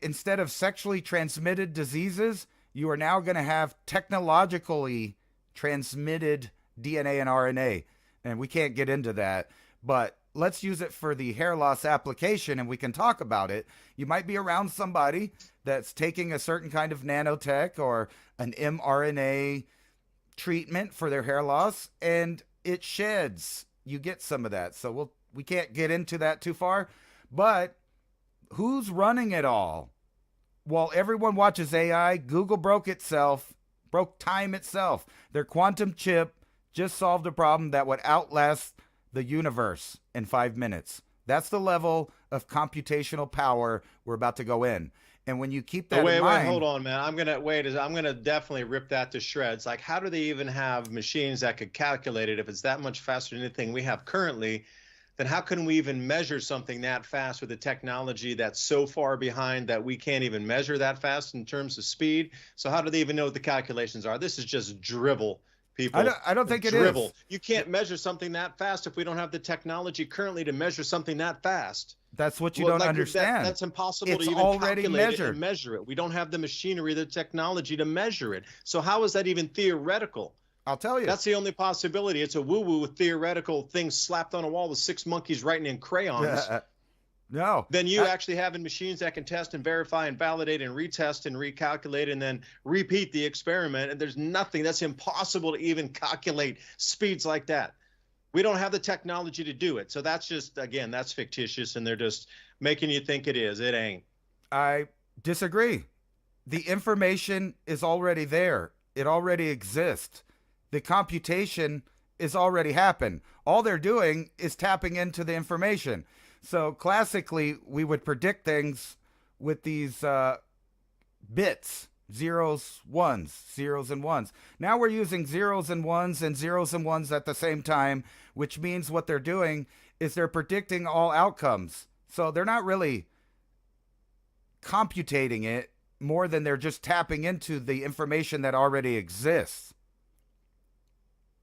Instead of sexually transmitted diseases, you are now going to have technologically transmitted DNA and RNA. And we can't get into that, but let's use it for the hair loss application and we can talk about it. You might be around somebody that's taking a certain kind of nanotech or an mRNA treatment for their hair loss and it sheds. You get some of that. So we can't get into that too far, but who's running it all? While everyone watches AI, Google broke time itself. Their quantum chip just solved a problem that would outlast the universe in 5 minutes. That's the level of computational power we're about to go in. And when you keep that in mind... Wait, hold on, man. I'm gonna definitely rip that to shreds. Like, how do they even have machines that could calculate it if it's that much faster than anything we have currently? Then how can we even measure something that fast with a technology that's so far behind that we can't even measure that fast in terms of speed? So how do they even know what the calculations are? This is just drivel, people. I don't think it drivel. is. You can't measure something that fast if we don't have the technology currently to measure something that fast. That's what you don't understand. That's impossible to even already calculate it and measure it. We don't have the machinery, the technology to measure it. So how is that even theoretical? I'll tell you. That's the only possibility. It's a woo-woo with theoretical things slapped on a wall with 6 monkeys writing in crayons. No. Then you actually having machines that can test and verify and validate and retest and recalculate and then repeat the experiment. And there's nothing. That's impossible to even calculate speeds like that. We don't have the technology to do it. So that's just, again, that's fictitious. And they're just making you think it is. It ain't. I disagree. The information is already there. It already exists. The computation is already happened. All they're doing is tapping into the information. So classically, we would predict things with these bits, zeros, and ones. Now we're using zeros and ones at the same time, which means what they're doing is they're predicting all outcomes. So they're not really computating it more than they're just tapping into the information that already exists.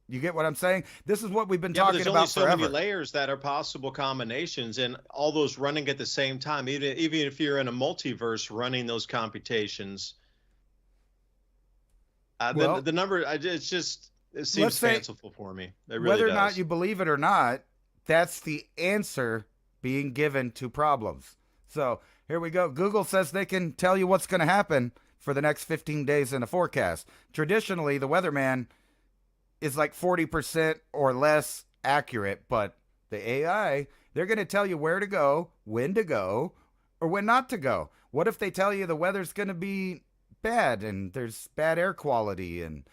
You get what I'm saying? This is what we've been talking about forever. There's only so many layers that are possible combinations, and all those running at the same time. Even if you're in a multiverse running those computations, the number, it's just It seems let's say, fanciful for me. It really whether or does. not you believe it or not, that's the answer being given to problems. So here we go. Google says they can tell you what's going to happen for the next 15 days in a forecast. Traditionally, the weatherman is like 40% or less accurate, but the AI, they're going to tell you where to go, or when not to go. What if they tell you the weather's going to be bad and there's bad air quality and,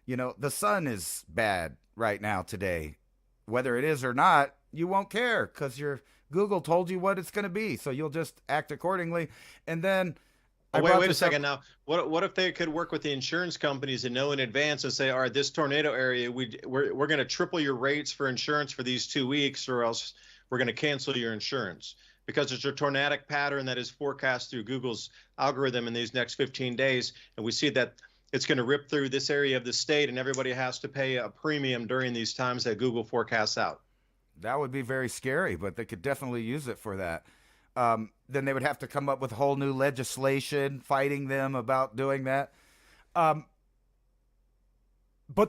you know, the sun is bad right now today? Whether it is or not, you won't care because your Google told you what it's going to be. So you'll just act accordingly. And then wait a second now. What if they could work with the insurance companies and know in advance and say, all right, this tornado area, we're going to triple your rates for insurance for these 2 weeks, or else we're going to cancel your insurance because it's a tornadic pattern that is forecast through Google's algorithm in these next 15 days. And we see that it's going to rip through this area of the state and everybody has to pay a premium during these times that Google forecasts out. That would be very scary, but they could definitely use it for that. Then they would have to come up with whole new legislation fighting them about doing that. But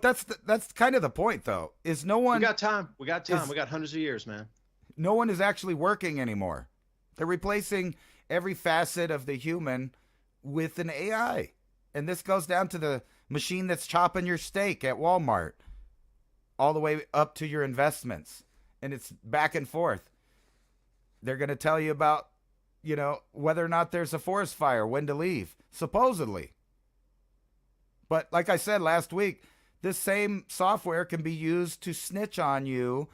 that's kind of the point, though, is no one... We got time. We got hundreds of years, man. No one is actually working anymore. They're replacing every facet of the human with an AI. And this goes down to the machine that's chopping your steak at Walmart, all the way up to your investments. And it's back and forth. They're going to tell you about, you know, whether or not there's a forest fire, when to leave, supposedly. But like I said last week, this same software can be used to snitch on you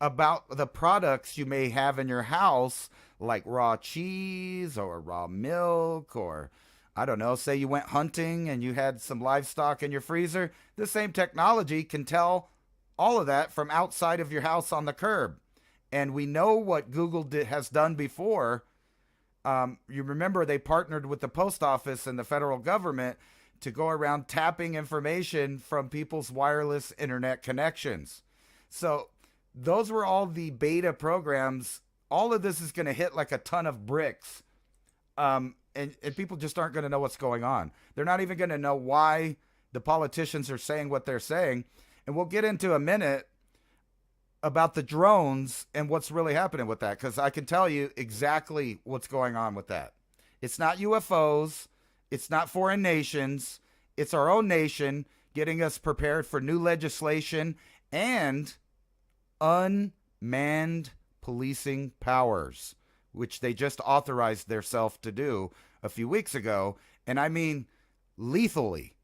about the products you may have in your house, like raw cheese or raw milk, or I don't know, say you went hunting and you had some livestock in your freezer. The same technology can tell all of that from outside of your house on the curb. And we know what Google has done before. You remember they partnered with the post office and the federal government to go around tapping information from people's wireless internet connections. So those were all the beta programs. All of this is going to hit like a ton of bricks. And people just aren't going to know what's going on. They're not even going to know why the politicians are saying what they're saying. And we'll get into a minute about the drones and what's really happening with that, because I can tell you exactly what's going on with that. It's not UFOs. It's not foreign nations. It's our own nation getting us prepared for new legislation and unmanned policing powers, which they just authorized themselves to do a few weeks ago. And I mean lethally.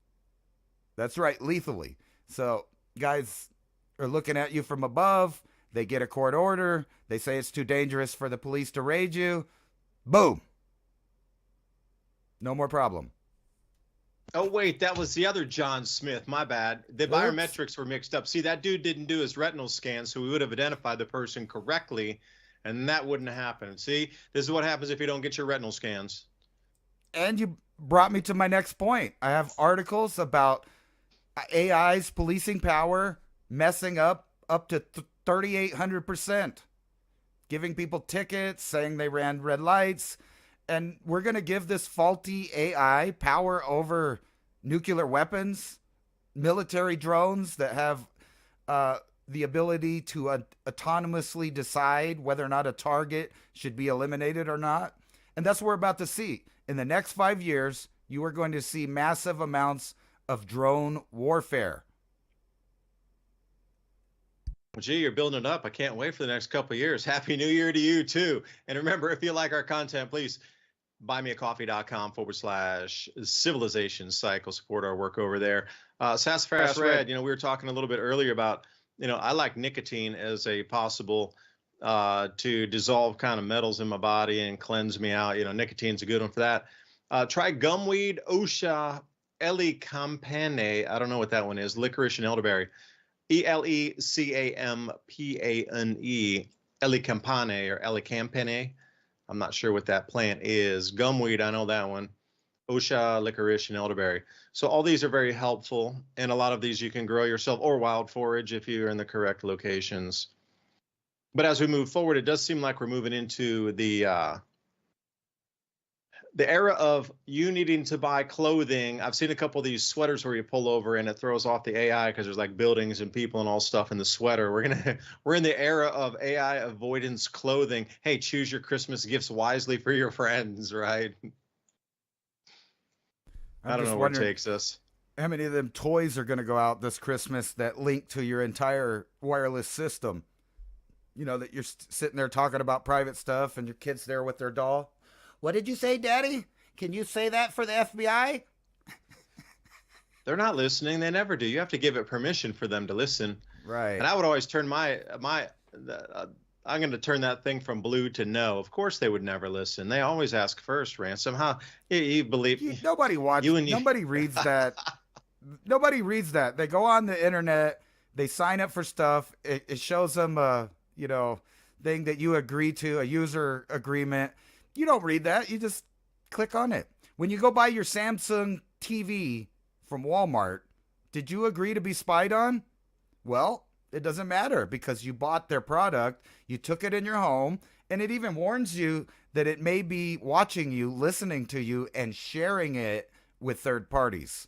That's right, lethally. So guys are looking at you from above. They get a court order. They say it's too dangerous for the police to raid you. Boom. No more problem. Oh, wait, that was the other John Smith. My bad. The biometrics were mixed up. See, that dude didn't do his retinal scan, so we would have identified the person correctly, and that wouldn't have happened. See, this is what happens if you don't get your retinal scans. And you brought me to my next point. I have articles about AI's policing power messing up to 3,800%, giving people tickets, saying they ran red lights. And we're going to give this faulty AI power over nuclear weapons, military drones that have the ability to autonomously decide whether or not a target should be eliminated or not. And that's what we're about to see. In the next 5 years, you are going to see massive amounts of drone warfare. Gee, you're building it up. I can't wait for the next couple of years. Happy New Year to you, too. And remember, if you like our content, please buymeacoffee.com/civilization cycle. Support our work over there. Sassafras Red, you know, we were talking a little bit earlier about, you know, I like nicotine as a possible to dissolve kind of metals in my body and cleanse me out. You know, nicotine's a good one for that. Try gumweed, Osha, elecampane. I don't know what that one is. Licorice and elderberry. ELECAMPANE, elecampane or elecampane. I'm not sure what that plant is. Gumweed, I know that one. Osha, licorice, and elderberry. So all these are very helpful, and a lot of these you can grow yourself or wild forage if you're in the correct locations. But as we move forward, it does seem like we're moving into the the era of you needing to buy clothing. I've seen a couple of these sweaters where you pull over and it throws off the AI because there's like buildings and people and all stuff in the sweater. We're in the era of AI avoidance clothing. Hey, choose your Christmas gifts wisely for your friends, right? I don't know where it takes us. How many of them toys are going to go out this Christmas that link to your entire wireless system? You know, that you're sitting there talking about private stuff and your kid's there with their doll. What did you say, Daddy? Can you say that for the FBI? They're not listening. They never do. You have to give it permission for them to listen. Right. And I would always turn I'm going to turn that thing from blue to no. Of course they would never listen. They always ask first, Ransom. How you believe? Nobody watches. Nobody reads that. Nobody reads that. They go on the internet. They sign up for stuff. It shows them thing that you agree to, a user agreement. You don't read that. You just click on it. When you go buy your Samsung TV from Walmart, did you agree to be spied on? Well, it doesn't matter because you bought their product, you took it in your home, and it even warns you that it may be watching you, listening to you, and sharing it with third parties.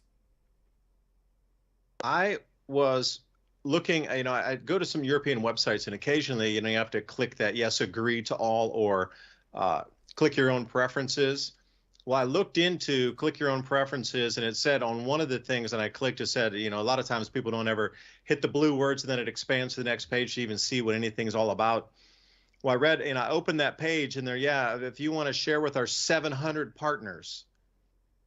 I was looking, I go to some European websites, and occasionally, you have to click that yes, agree to all, or click your own preferences. Well, I looked into click your own preferences, and it said on one of the things that I clicked, it said, a lot of times people don't ever hit the blue words, and then it expands to the next page to even see what anything's all about. Well, I read, and I opened that page, and there, if you want to share with our 700 partners.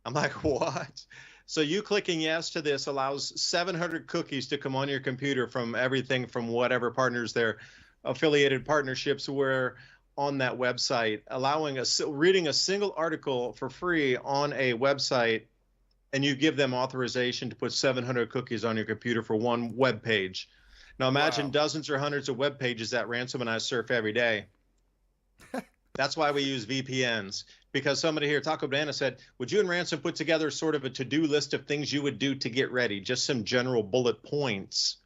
I'm like, what? So you clicking yes to this allows 700 cookies to come on your computer from everything from whatever partners their affiliated partnerships were on that website, allowing reading a single article for free on a website, and you give them authorization to put 700 cookies on your computer for one web page. Now imagine dozens or hundreds of web pages that Ransom and I surf every day. That's why we use VPNs, because somebody here, Taco Banana, said, would you and Ransom put together sort of a to-do list of things you would do to get ready, just some general bullet points?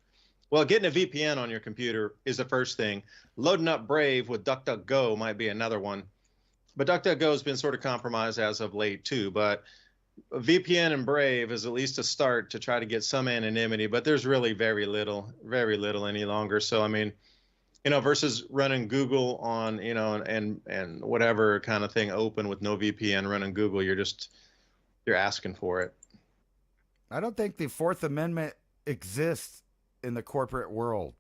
Well, getting a VPN on your computer is the first thing. Loading up Brave with DuckDuckGo might be another one. But DuckDuckGo has been sort of compromised as of late, too. But VPN and Brave is at least a start to try to get some anonymity. But there's really very little any longer. So, I mean, versus running Google on, and whatever kind of thing open with no VPN running Google, you're asking for it. I don't think the Fourth Amendment exists in the corporate world.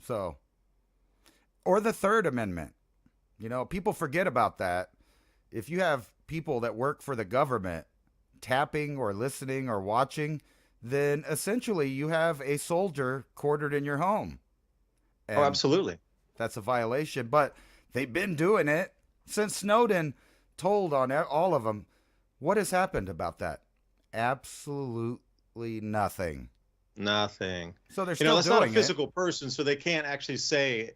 So, or the Third Amendment. People forget about that. If you have people that work for the government tapping or listening or watching, then essentially you have a soldier quartered in your home. And oh, absolutely. That's a violation, but they've been doing it since Snowden told on all of them. What has happened about that? Absolutely nothing. Nothing. So they're still that's doing not a physical person, so they can't actually say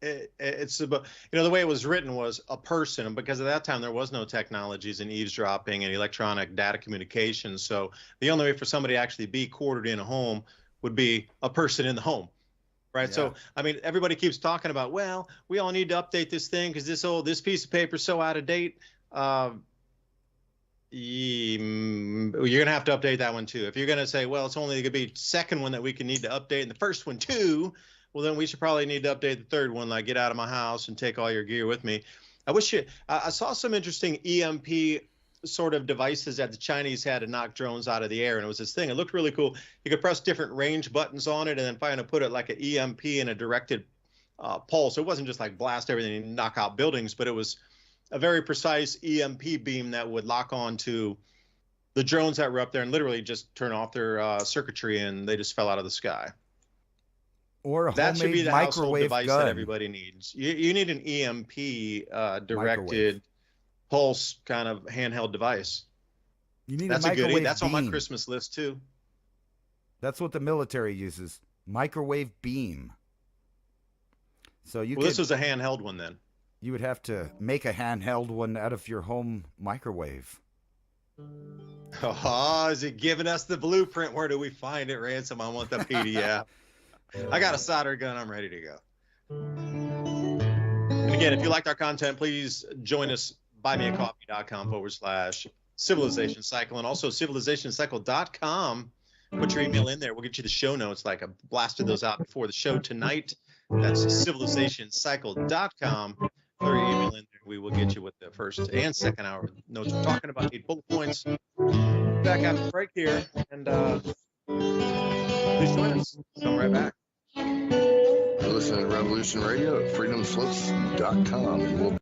it's about, the way it was written was a person, because at that time there was no technologies in eavesdropping and electronic data communication. So the only way for somebody to actually be quartered in a home would be a person in the home. Right. Yeah. So, I mean, everybody keeps talking about, well, we all need to update this thing because this piece of paper is so out of date. You're going to have to update that one, too. If you're going to say, well, it's only going to be second one that we can need to update and the first one, too, well, then we should probably need to update the third one, like get out of my house and take all your gear with me. I saw some interesting EMP sort of devices that the Chinese had to knock drones out of the air. And it was this thing. It looked really cool. You could press different range buttons on it and then finally put it like an EMP in a directed pulse. It wasn't just like blast everything and knock out buildings, but it was a very precise EMP beam that would lock on to the drones that were up there and literally just turn off their circuitry, and they just fell out of the sky. Or a that should be the household device gun. That everybody needs. You need an EMP directed pulse kind of handheld device. You need That's a microwave goodie. That's beam. on my Christmas list too. That's what the military uses. Microwave beam. So this was a handheld one then. You would have to make a handheld one out of your home microwave. Oh, is it giving us the blueprint? Where do we find it, Ransom? I want the PDF. I got a solder gun. I'm ready to go. And again, if you liked our content, please join us buymeacoffee.com/civilization cycle, and also civilizationcycle.com. Put your email in there. We'll get you the show notes. Like I blasted those out before the show tonight. That's civilizationcycle.com. Throw your email in there. We will get you with the first and second hour notes. We're talking about 8 bullet points. Back after the break here, and please join us. Come right back. You're listening to Revolution Radio at freedomslips.com, and we'll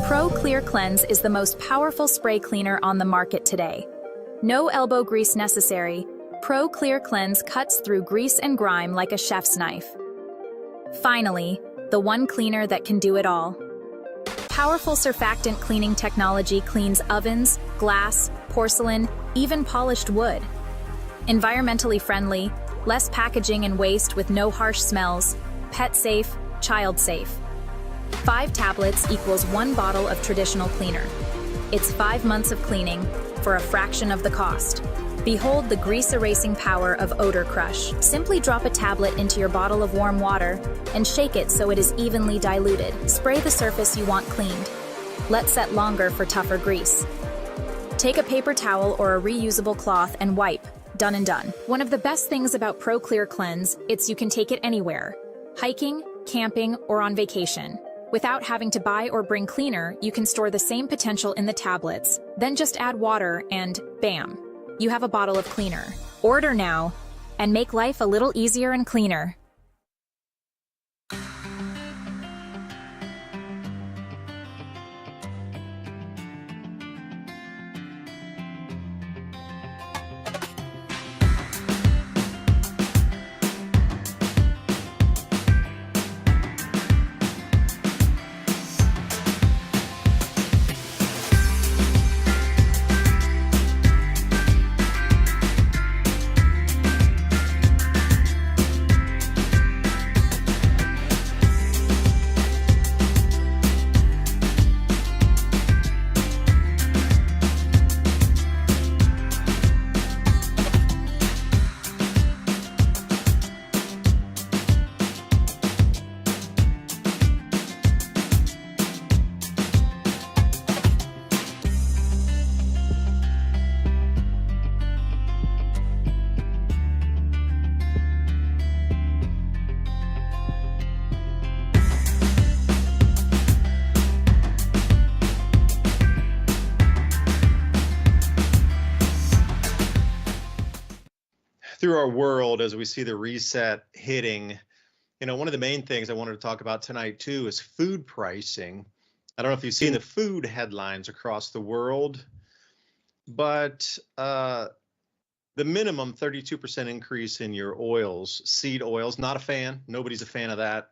Pro Clear Cleanse is the most powerful spray cleaner on the market today. No elbow grease necessary. Pro Clear Cleanse cuts through grease and grime like a chef's knife. Finally, the one cleaner that can do it all. Powerful surfactant cleaning technology cleans ovens, glass, porcelain, even polished wood. Environmentally friendly, less packaging and waste with no harsh smells, pet safe, child safe. 5 tablets equals 1 bottle of traditional cleaner. It's 5 months of cleaning for a fraction of the cost. Behold the grease-erasing power of Odor Crush. Simply drop a tablet into your bottle of warm water and shake it so it is evenly diluted. Spray the surface you want cleaned. Let set longer for tougher grease. Take a paper towel or a reusable cloth and wipe. Done and done. One of the best things about Pro Clear Cleanse, it's you can take it anywhere. Hiking, camping, or on vacation. Without having to buy or bring cleaner, you can store the same potential in the tablets, then just add water and bam, you have a bottle of cleaner. Order now and make life a little easier and cleaner. through our world as we see the reset hitting. One of the main things I wanted to talk about tonight too is food pricing. I don't know if you've seen the food headlines across the world, but the minimum 32% increase in your oils, seed oils, not a fan. Nobody's a fan of that.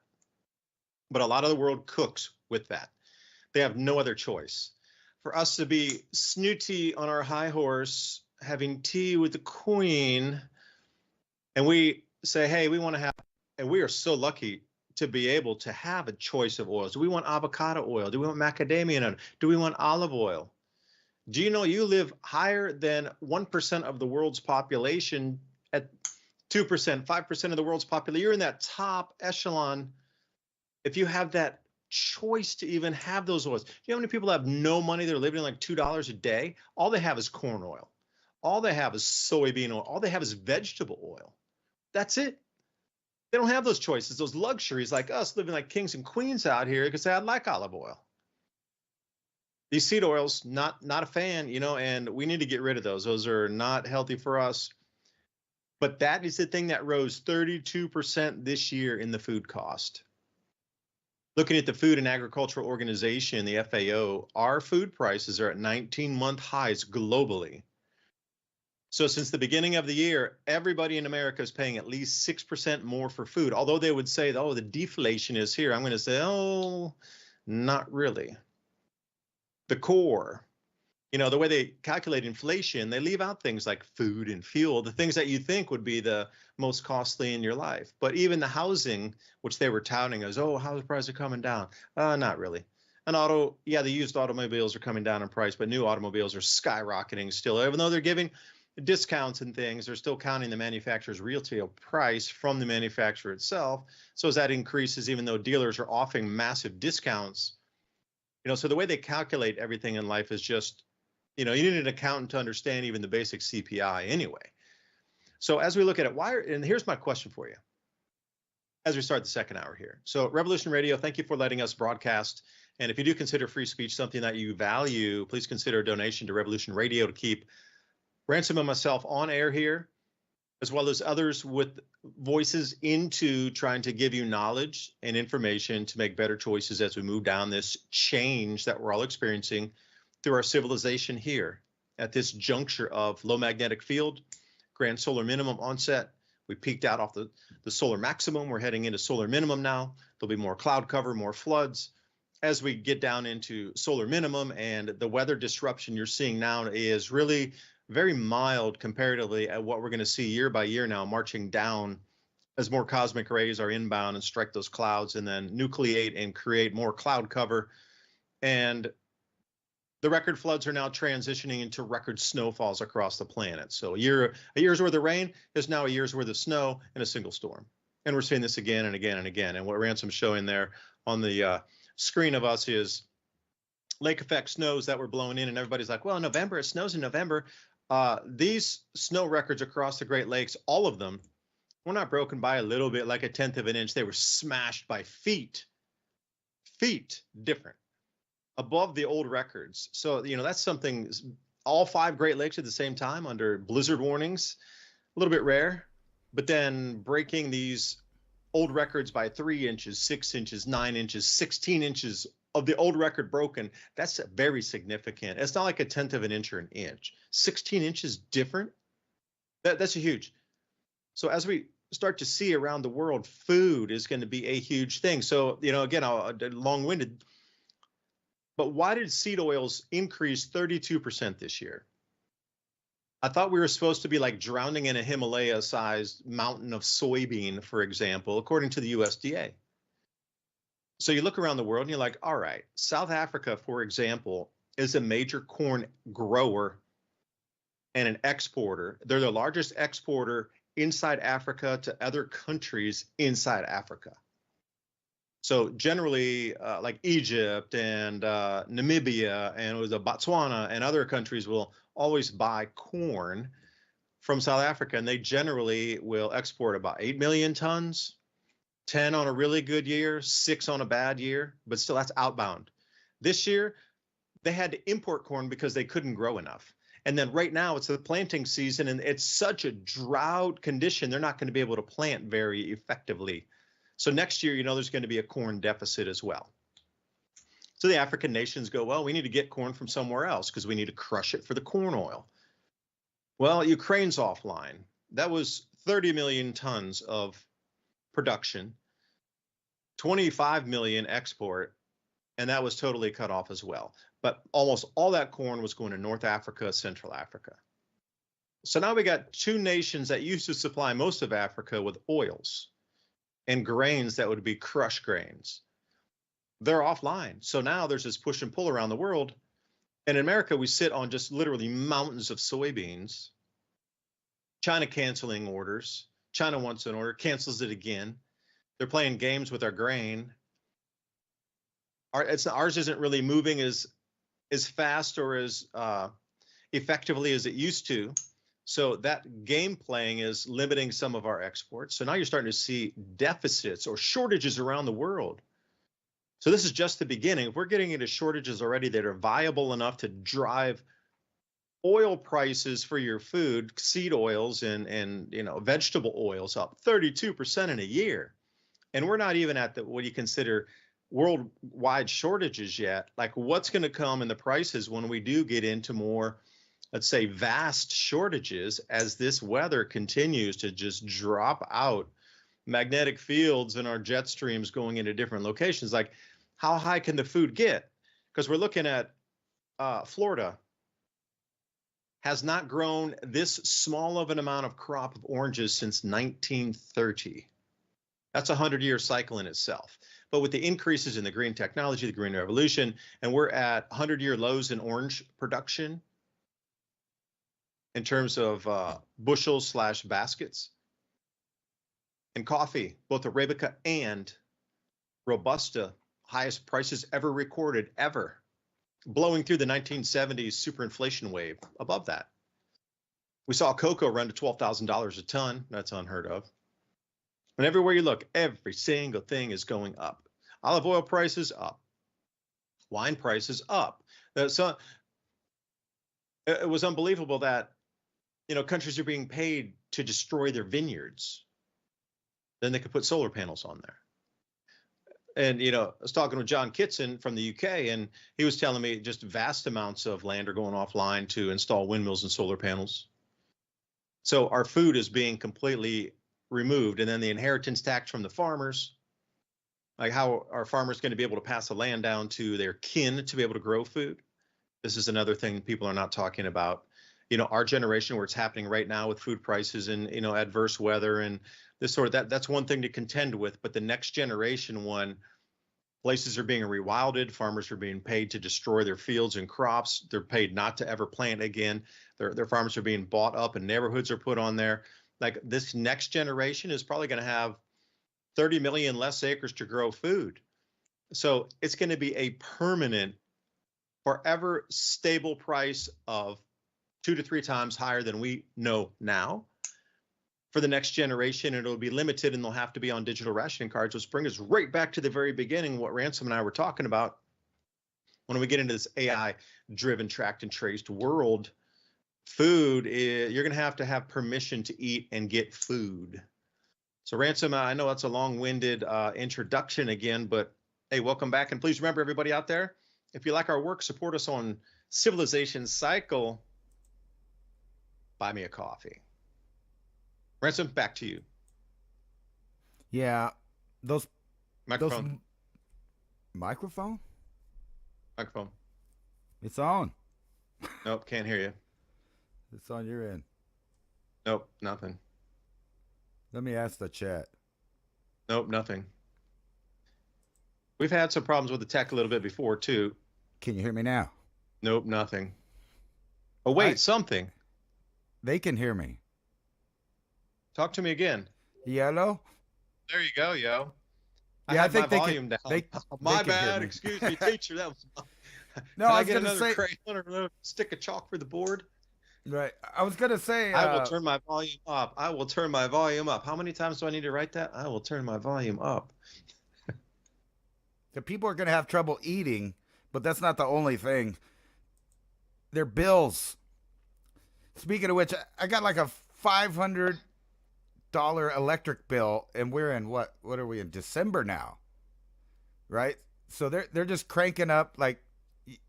But a lot of the world cooks with that. They have no other choice. For us to be snooty on our high horse, having tea with the queen, and we say, hey, we want to have, and we are so lucky to be able to have a choice of oils. Do we want avocado oil? Do we want macadamia nut? Do we want olive oil? Do you know you live higher than 1% of the world's population at 2%, 5% of the world's population? You're in that top echelon. If you have that choice to even have those oils. Do you know how many people have no money? They're living like $2 a day. All they have is corn oil. All they have is soybean oil. All they have is vegetable oil. That's it. They don't have those choices, those luxuries like us living like kings and queens out here because I like olive oil. These seed oils, not a fan, and we need to get rid of those. Those are not healthy for us. But that is the thing that rose 32% this year in the food cost. Looking at the Food and Agricultural Organization, the FAO, our food prices are at 19-month highs globally. So since the beginning of the year, everybody in America is paying at least 6% more for food. Although they would say, oh, the deflation is here. I'm going to say, oh, not really. The core, the way they calculate inflation, they leave out things like food and fuel, the things that you think would be the most costly in your life. But even the housing, which they were touting as, oh, house prices are coming down. Not really. The used automobiles are coming down in price, but new automobiles are skyrocketing still. Even though they're giving discounts and things, they're still counting the manufacturer's retail price from the manufacturer itself. So as that increases, even though dealers are offering massive discounts, so the way they calculate everything in life is just, you need an accountant to understand even the basic CPI anyway. So as we look at it, and here's my question for you as we start the second hour here. So Revolution Radio, thank you for letting us broadcast. And if you do consider free speech something that you value, please consider a donation to Revolution Radio to keep Ransom and myself on air here, as well as others with voices into trying to give you knowledge and information to make better choices as we move down this change that we're all experiencing through our civilization here at this juncture of low magnetic field, grand solar minimum onset. We peaked out off the solar maximum. We're heading into solar minimum now. There'll be more cloud cover, more floods. As we get down into solar minimum, and the weather disruption you're seeing now is really very mild comparatively at what we're going to see year by year now, marching down as more cosmic rays are inbound and strike those clouds and then nucleate and create more cloud cover. And the record floods are now transitioning into record snowfalls across the planet. So a year's worth of rain is now a year's worth of snow in a single storm. And we're seeing this again and again and again. And what Ransom's showing there on the screen of us is lake effect snows that were blowing in, and everybody's like, well, November, it snows in November. These snow records across the Great Lakes, all of them, were not broken by a little bit, like a tenth of an inch. They were smashed by feet different above the old records. So, that's something, all 5 Great Lakes at the same time under blizzard warnings, a little bit rare, but then breaking these old records by 3 inches, 6 inches, 9 inches, 16 inches of the old record broken, that's very significant. It's not like a tenth of an inch or an inch. 16 inches different, that's a huge. So as we start to see around the world, food is going to be a huge thing. So, again, long-winded, but why did seed oils increase 32% this year? I thought we were supposed to be like drowning in a Himalaya-sized mountain of soybean, for example, according to the USDA. So you look around the world and you're like, all right, South Africa, for example, is a major corn grower and an exporter. They're the largest exporter inside Africa to other countries inside Africa. So generally, like Egypt and Namibia and Botswana and other countries will always buy corn from South Africa, and they generally will export about 8 million tons, 10 on a really good year, 6 on a bad year, but still that's outbound. This year, they had to import corn because they couldn't grow enough. And then right now it's the planting season, and it's such a drought condition, they're not going to be able to plant very effectively. So next year, there's going to be a corn deficit as well. So the African nations go, well, we need to get corn from somewhere else because we need to crush it for the corn oil. Well, Ukraine's offline. That was 30 million tons of production, 25 million export, and that was totally cut off as well. But almost all that corn was going to North Africa, Central Africa. So now we got two nations that used to supply most of Africa with oils and grains that would be crushed grains. They're offline. So now there's this push and pull around the world. And in America, we sit on just literally mountains of soybeans. China canceling orders. China wants an order, cancels it again. They're playing games with our grain. Ours isn't really moving as fast or as effectively as it used to. So that game playing is limiting some of our exports. So now you're starting to see deficits or shortages around the world. So this is just the beginning. If we're getting into shortages already that are viable enough to drive oil prices for your food, seed oils and vegetable oils up 32% in a year, and we're not even at what you consider worldwide shortages yet, like what's going to come in the prices when we do get into more, let's say, vast shortages as this weather continues to just drop out magnetic fields and our jet streams going into different locations. Like, how high can the food get? Because we're looking at Florida has not grown this small of an amount of crop of oranges since 1930. That's a 100-year cycle in itself. But with the increases in the green technology, the green revolution, and we're at 100-year lows in orange production in terms of bushels / baskets. And coffee, both Arabica and Robusta, highest prices ever recorded, ever, blowing through the 1970s superinflation wave above that. We saw cocoa run to $12,000 a ton. That's unheard of. And everywhere you look, every single thing is going up. Olive oil prices up. Wine prices up. So it was unbelievable that, countries are being paid to destroy their vineyards. Then they could put solar panels on there. And, I was talking with John Kitson from the UK, and he was telling me just vast amounts of land are going offline to install windmills and solar panels. So our food is being completely removed. And then the inheritance tax from the farmers, like how are farmers going to be able to pass the land down to their kin to be able to grow food? This is another thing people are not talking about. Our generation, where it's happening right now with food prices and, adverse weather and this sort of that's one thing to contend with. But the next generation one, places are being rewilded. Farmers are being paid to destroy their fields and crops. They're paid not to ever plant again. Their farms are being bought up and neighborhoods are put on there. Like, this next generation is probably going to have 30 million less acres to grow food. So it's going to be a permanent, forever stable price of 2 to 3 times higher than we know now for the next generation. And it'll be limited, and they'll have to be on digital rationing cards, which brings us right back to the very beginning, what Ransom and I were talking about. When we get into this AI-driven, tracked and traced world, food, you're going to have permission to eat and get food. So Ransom, I know that's a long-winded introduction again, but hey, welcome back. And please remember, everybody out there, if you like our work, support us on Civilization Cycle. Buy me a coffee. Ransom, back to you. Yeah, microphone. Microphone? Microphone. It's on. Nope, can't hear you. It's on your end. Nope, nothing. Let me ask the chat. Nope, nothing. We've had some problems with the tech a little bit before, too. Can you hear me now? Nope, nothing. Oh, wait, something. They can hear me. Talk to me again. Yellow? There you go, yo. Yeah, I think my volume down. My bad. Excuse me, teacher. That was. No, I was going to say. Crayon or another stick of chalk for the board? Right. I was going to say. I will turn my volume up. I will turn my volume up. How many times do I need to write that? I will turn my volume up. The people are going to have trouble eating, but that's not the only thing. Their bills Speaking of which, I got like a $500 electric bill, and we're in what are we in December now, right? So they're just cranking up, like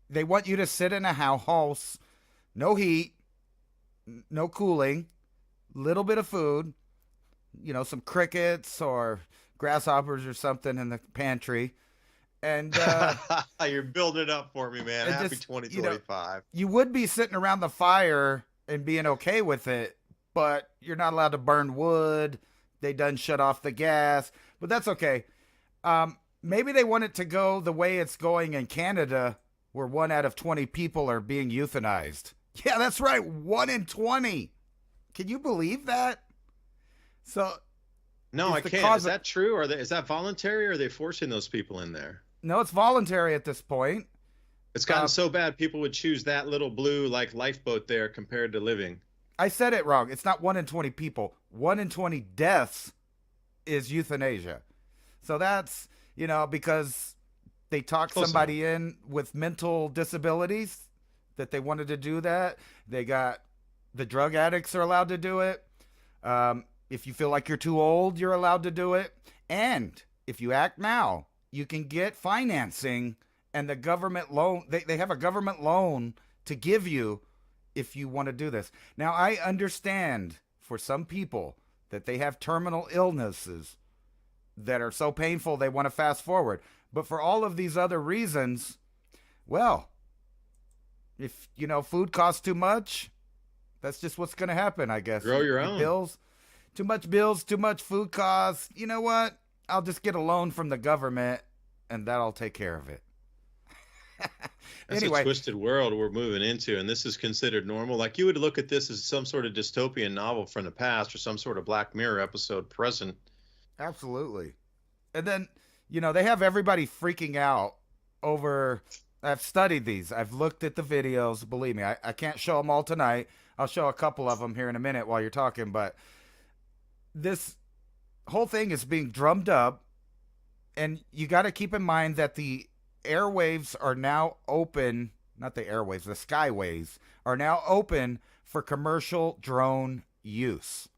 they want you to sit in a house, no heat, no cooling, little bit of food, some crickets or grasshoppers or something in the pantry. And you're building it up for me, man. Happy 2025. You would be sitting around the fire and being okay with it, but you're not allowed to burn wood. They done shut off the gas, but that's okay. Maybe they want it to go the way it's going in Canada, where 1 out of 20 people are being euthanized. Yeah, that's right. 1 in 20. Can you believe that? So, no, I can't. Is that true? Or is that voluntary, or are they forcing those people in there? No, it's voluntary at this point. It's gotten so bad, people would choose that little blue lifeboat there compared to living. I said it wrong. It's not 1 in 20 people. 1 in 20 deaths is euthanasia. So that's, because they talked somebody in with mental disabilities that they wanted to do that. They got the drug addicts are allowed to do it. If you feel like you're too old, you're allowed to do it. And if you act now, you can get financing and the government loan. They have a government loan to give you if you want to do this. Now, I understand for some people that they have terminal illnesses that are so painful they want to fast forward. But for all of these other reasons, well, if, food costs too much, that's just what's going to happen, I guess. Grow your own. Bills, too much food costs. You know what? I'll just get a loan from the government, and that'll take care of it. That's a twisted world we're moving into, and this is considered normal. Like, you would look at this as some sort of dystopian novel from the past or some sort of Black Mirror episode present. Absolutely. And then, they have everybody freaking out over... I've studied these. I've looked at the videos. Believe me, I can't show them all tonight. I'll show a couple of them here in a minute while you're talking, but this whole thing is being drummed up, and you got to keep in mind that the airwaves are now open, not the airwaves, the skyways are now open for commercial drone use,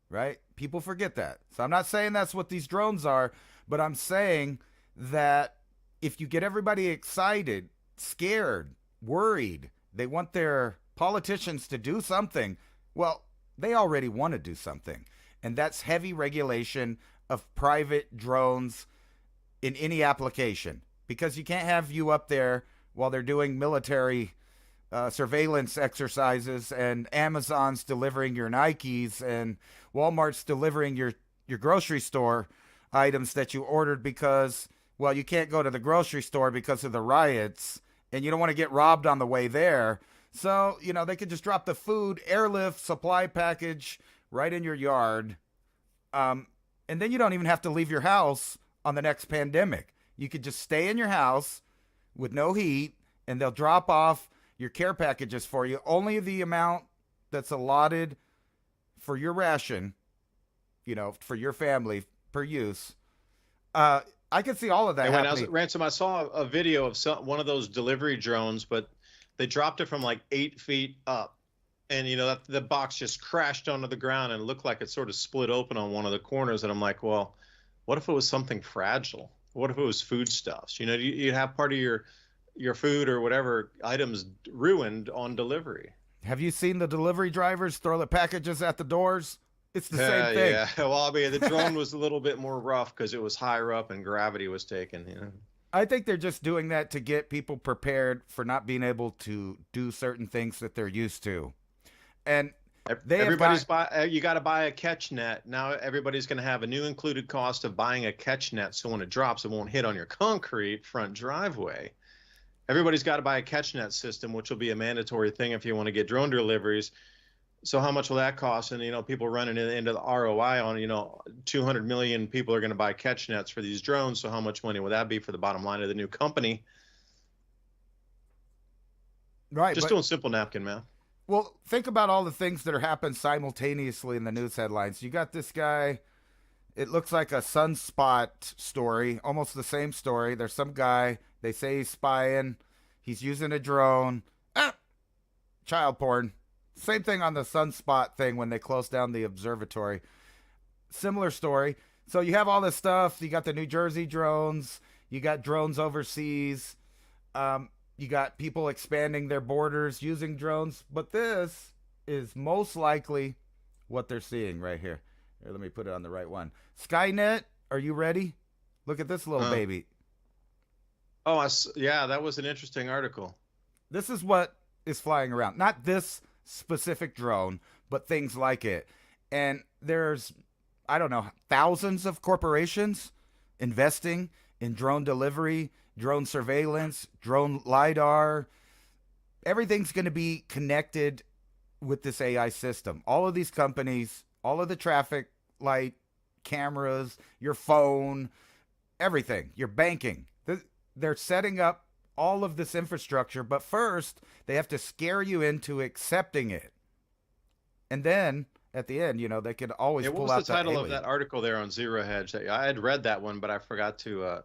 right? People forget that. So I'm not saying that's what these drones are, but I'm saying that if you get everybody excited, scared, worried, they want their politicians to do something, well, they already want to do something. And that's heavy regulation of private drones in any application. Because you can't have you up there while they're doing military surveillance exercises and Amazon's delivering your Nikes and Walmart's delivering your grocery store items that you ordered because, well, you can't go to the grocery store because of the riots and you don't want to get robbed on the way there. So, they could just drop the food, airlift, supply package right in your yard. And then you don't even have to leave your house on the next pandemic. You could just stay in your house with no heat, and they'll drop off your care packages for you. Only the amount that's allotted for your ration, for your family per use. I could see all of that happening. Ransom, I saw a video of one of those delivery drones, but they dropped it from like 8 feet up. And, the box just crashed onto the ground and looked like it sort of split open on one of the corners. And I'm like, well, what if it was something fragile? What if it was foodstuffs? You have part of your food or whatever items ruined on delivery. Have you seen the delivery drivers throw the packages at the doors? It's the same thing. Yeah, well, the drone was a little bit more rough because it was higher up and gravity was taken. I think they're just doing that to get people prepared for not being able to do certain things that they're used to. And you got to buy a catch net. Now everybody's going to have a new included cost of buying a catch net, so when it drops, it won't hit on your concrete front driveway. Everybody's got to buy a catch net system, which will be a mandatory thing if you want to get drone deliveries. So how much will that cost? And people running into the ROI on 200 million people are going to buy catch nets for these drones. So how much money would that be for the bottom line of the new company? Right. Just doing simple napkin math. Well, think about all the things that are happening simultaneously in the news headlines. You got this guy, it looks like a Sunspot story, almost the same story. There's some guy, they say he's spying, he's using a drone. Child porn. Same thing on the sunspot thing when they closed down the observatory. Similar story. So you have all this stuff. You got the New Jersey drones. You got drones overseas. You got people expanding their borders using drones. But this is most likely what they're seeing right here. Here, let me put it on the right one. Skynet, are you ready? Look at this little baby. Oh, yeah, that was an interesting article. This is what is flying around. Not this specific drone, but things like it. And there's, I don't know, thousands of corporations investing in drone delivery, drone surveillance, drone LiDAR. Everything's going to be connected with this AI system. All of these companies, all of the traffic light, cameras, your phone, everything, your banking. They're setting up all of this infrastructure, but first they have to scare you into accepting it. And then at the end, they could always pull out what was the title of that article there on Zero Hedge? I had read that one, but I forgot to...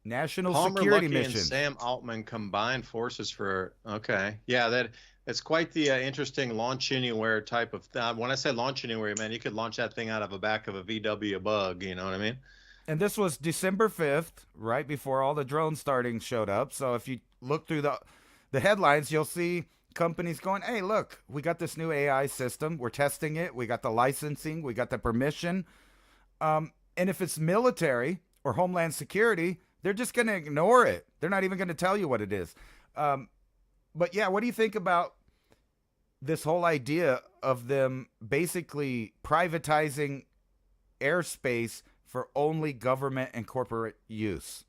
National Palmer Security Luckey Mission. And Sam Altman combined forces for... Okay. Yeah, it's quite the interesting launch anywhere type of... when I say launch anywhere, man, you could launch that thing out of the back of a VW Bug, you know what I mean? And this was December 5th, right before all the drone starting showed up. So if you look through the headlines, you'll see companies going, hey, look, we got this new AI system. We're testing it. We got the licensing. We got the permission. And if it's military or Homeland Security, they're just going to ignore it. They're not even going to tell you what it is. But yeah, what do you think about this whole idea of them basically privatizing airspace for only government and corporate use?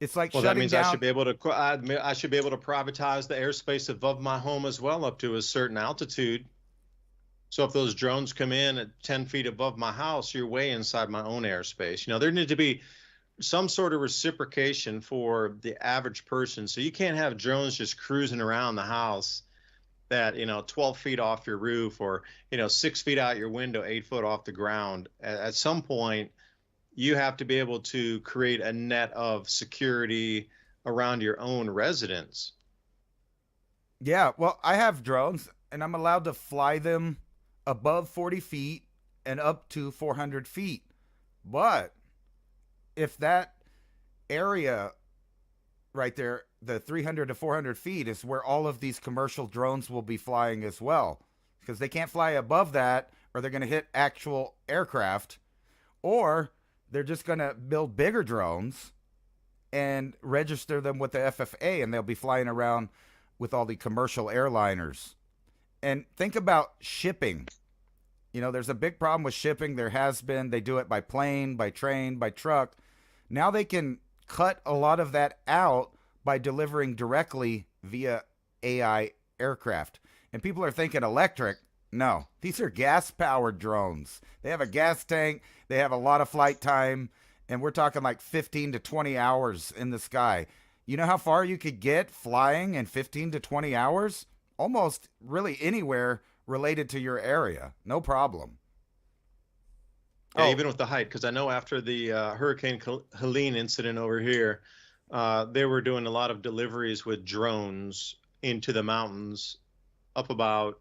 It's like shutting that means down. I should be able to privatize the airspace above my home as well, up to a certain altitude. So if those drones come in at 10 feet above my house, you're way inside my own airspace. There need to be some sort of reciprocation for the average person. So you can't have drones just cruising around the house that 12 feet off your roof, or 6 feet out your window, 8 foot off the ground. At some point, you have to be able to create a net of security around your own residence. Yeah, well, I have drones, and I'm allowed to fly them above 40 feet and up to 400 feet. But if that area right there, the 300 to 400 feet, is where all of these commercial drones will be flying as well, because they can't fly above that or they're going to hit actual aircraft, or they're just going to build bigger drones and register them with the FFA, and they'll be flying around with all the commercial airliners. And think about shipping. There's a big problem with shipping. There has been. They do it by plane, by train, by truck. Now they can cut a lot of that out by delivering directly via AI aircraft. And people are thinking electric. No, these are gas-powered drones. They have a gas tank. They have a lot of flight time. And we're talking like 15 to 20 hours in the sky. You know how far you could get flying in 15 to 20 hours? Almost really anywhere related to your area. No problem. Yeah, even with the height, because I know after the Hurricane Helene incident over here, they were doing a lot of deliveries with drones into the mountains up about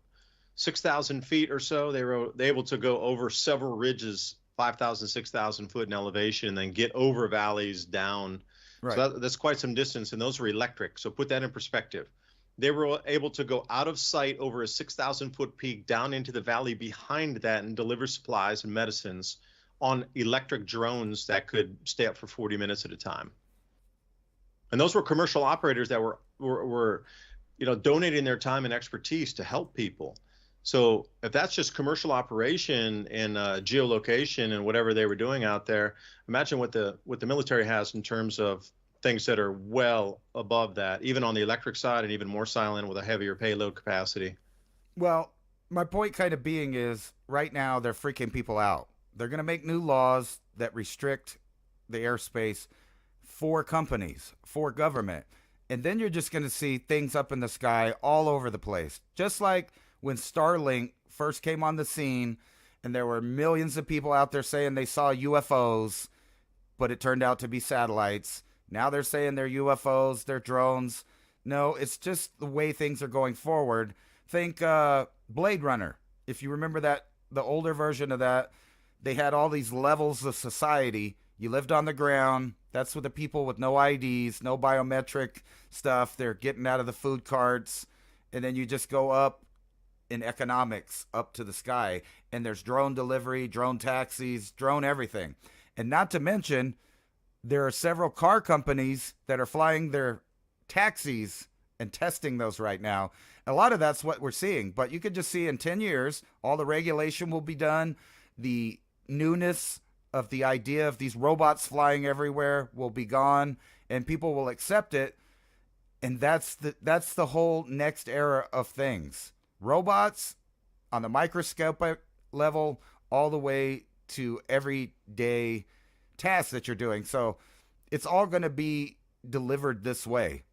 6,000 feet or so. They were able to go over several ridges, 5,000, 6,000 foot in elevation, and then get over valleys down. Right. So that's quite some distance, and those were electric. So put that in perspective. They were able to go out of sight over a 6,000 foot peak down into the valley behind that and deliver supplies and medicines on electric drones that could stay up for 40 minutes at a time. And those were commercial operators that were donating their time and expertise to help people. So if that's just commercial operation and geolocation and whatever they were doing out there, imagine what the military has in terms of things that are well above that, even on the electric side, and even more silent with a heavier payload capacity. Well, my point kind of being is right now they're freaking people out. They're going to make new laws that restrict the airspace for companies, for government. And then you're just going to see things up in the sky all over the place. Just like when Starlink first came on the scene and there were millions of people out there saying they saw UFOs, but it turned out to be satellites. Now they're saying they're UFOs, they're drones. No, it's just the way things are going forward. Think Blade Runner. If you remember that, the older version of that, they had all these levels of society. You lived on the ground. That's with the people with no IDs, no biometric stuff. They're getting out of the food carts. And then you just go up in economics up to the sky. And there's drone delivery, drone taxis, drone everything. And not to mention, there are several car companies that are flying their taxis and testing those right now. A lot of that's what we're seeing. But you could just see in 10 years, all the regulation will be done. The newness of the idea of these robots flying everywhere will be gone, and people will accept it. And that's the whole next era of things. Robots on the microscopic level all the way to everyday tasks that you're doing. So it's all going to be delivered this way.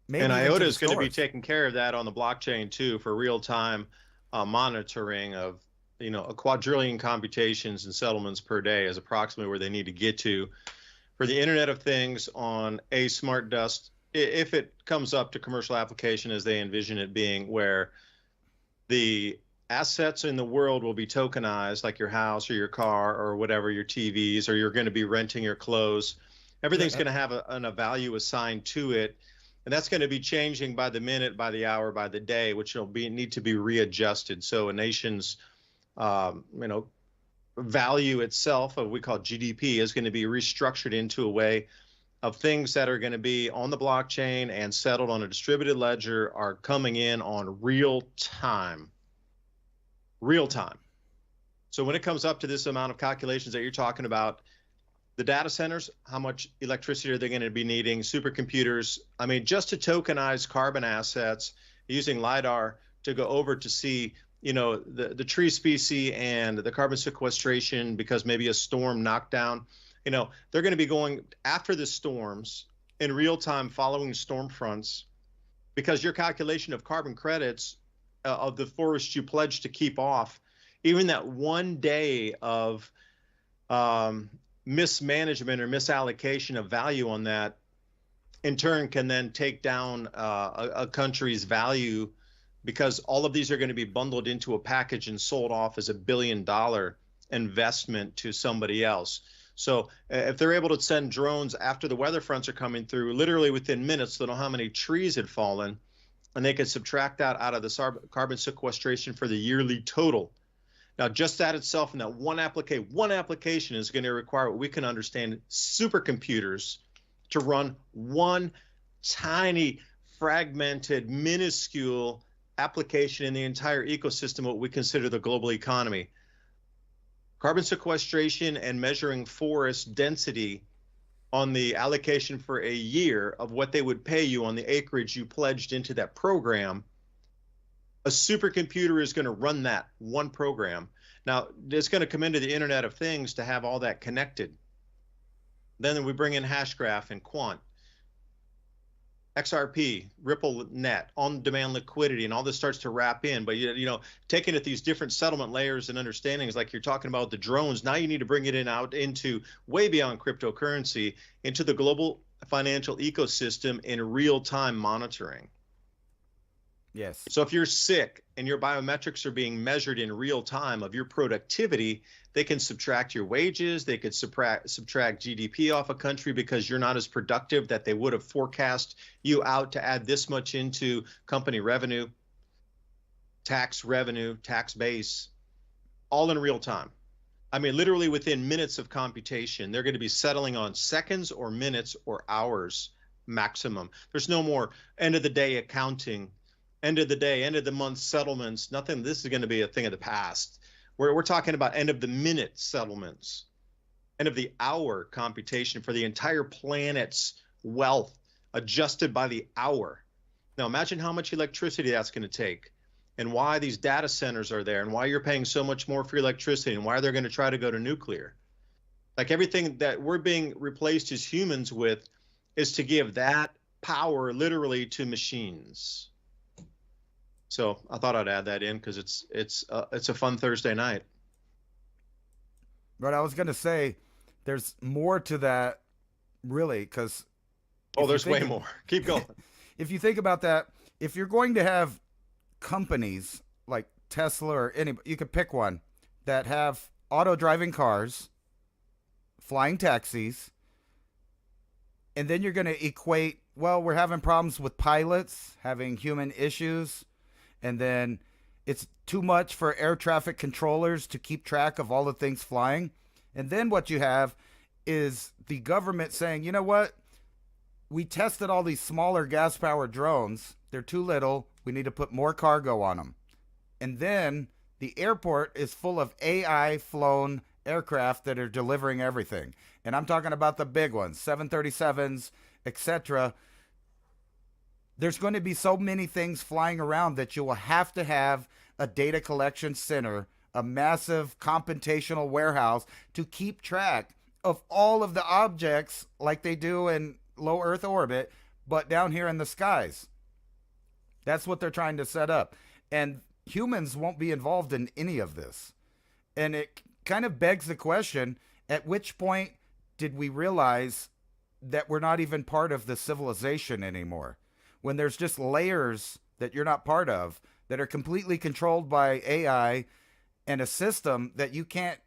Maybe and IOTA is going to be taking care of that on the blockchain too, for real-time monitoring of, a quadrillion computations and settlements per day is approximately where they need to get to for the Internet of Things on a smart dust, if it comes up to commercial application as they envision it being, where the assets in the world will be tokenized, like your house or your car or whatever, your TVs, or you're going to be renting your clothes. Everything's going to have a value assigned to it. And that's going to be changing by the minute, by the hour, by the day, which will need to be readjusted. So a nation's, value itself, what we call GDP, is going to be restructured into a way of things that are going to be on the blockchain and settled on a distributed ledger are coming in on real time. Real time. So when it comes up to this amount of calculations that you're talking about, the data centers, how much electricity are they going to be needing? Supercomputers, just to tokenize carbon assets using LiDAR to go over to see, the tree species and the carbon sequestration because maybe a storm knocked down. They're going to be going after the storms in real time following storm fronts, because your calculation of carbon credits of the forest you pledged to keep off, even that one day of mismanagement or misallocation of value on that, in turn can then take down a country's value, because all of these are going to be bundled into a package and sold off as $1 billion investment to somebody else. So if they're able to send drones after the weather fronts are coming through, literally within minutes, they'll know how many trees had fallen, and they could subtract that out of the carbon sequestration for the yearly total. Now, just that itself and that one application is going to require what we can understand supercomputers to run one tiny, fragmented, minuscule application in the entire ecosystem, what we consider the global economy. Carbon sequestration and measuring forest density on the allocation for a year of what they would pay you on the acreage you pledged into that program. A supercomputer is going to run that one program. Now, it's going to come into the Internet of Things to have all that connected. Then we bring in Hashgraph and Quant, XRP, RippleNet, on-demand liquidity, and all this starts to wrap in. But, taking it these different settlement layers and understandings, like you're talking about the drones, now you need to bring it out into way beyond cryptocurrency, into the global financial ecosystem in real-time monitoring. Yes. So if you're sick and your biometrics are being measured in real time of your productivity, they can subtract your wages. They could subtract GDP off a country because you're not as productive that they would have forecast you out to add this much into company revenue, tax base, all in real time. Literally within minutes of computation, they're going to be settling on seconds or minutes or hours maximum. There's no more end of the day accounting, end of the day, end of the month settlements, nothing. This is going to be a thing of the past. We're talking about end of the minute settlements, end of the hour computation for the entire planet's wealth adjusted by the hour. Now imagine how much electricity that's going to take, and why these data centers are there, and why you're paying so much more for electricity, and why they're going to try to go to nuclear. Like everything that we're being replaced as humans with is to give that power literally to machines. So I thought I'd add that in because it's a fun Thursday night. But I was going to say, there's more to that, really, because Oh, there's way more. Keep going. If you think about that, if you're going to have companies like Tesla or any, you could pick one that have auto-driving cars, flying taxis, and then you're going to equate, well, we're having problems with pilots, having human issues, and then it's too much for air traffic controllers to keep track of all the things flying. And then what you have is the government saying, you know what? We tested all these smaller gas-powered drones. They're too little. We need to put more cargo on them. And then the airport is full of AI-flown aircraft that are delivering everything. And I'm talking about the big ones, 737s, etc. There's going to be so many things flying around that you will have to have a data collection center, a massive computational warehouse to keep track of all of the objects like they do in low Earth orbit, but down here in the skies. That's what they're trying to set up. And humans won't be involved in any of this. And it kind of begs the question, at which point did we realize that we're not even part of the civilization anymore? When there's just layers that you're not part of that are completely controlled by AI and a system that you can't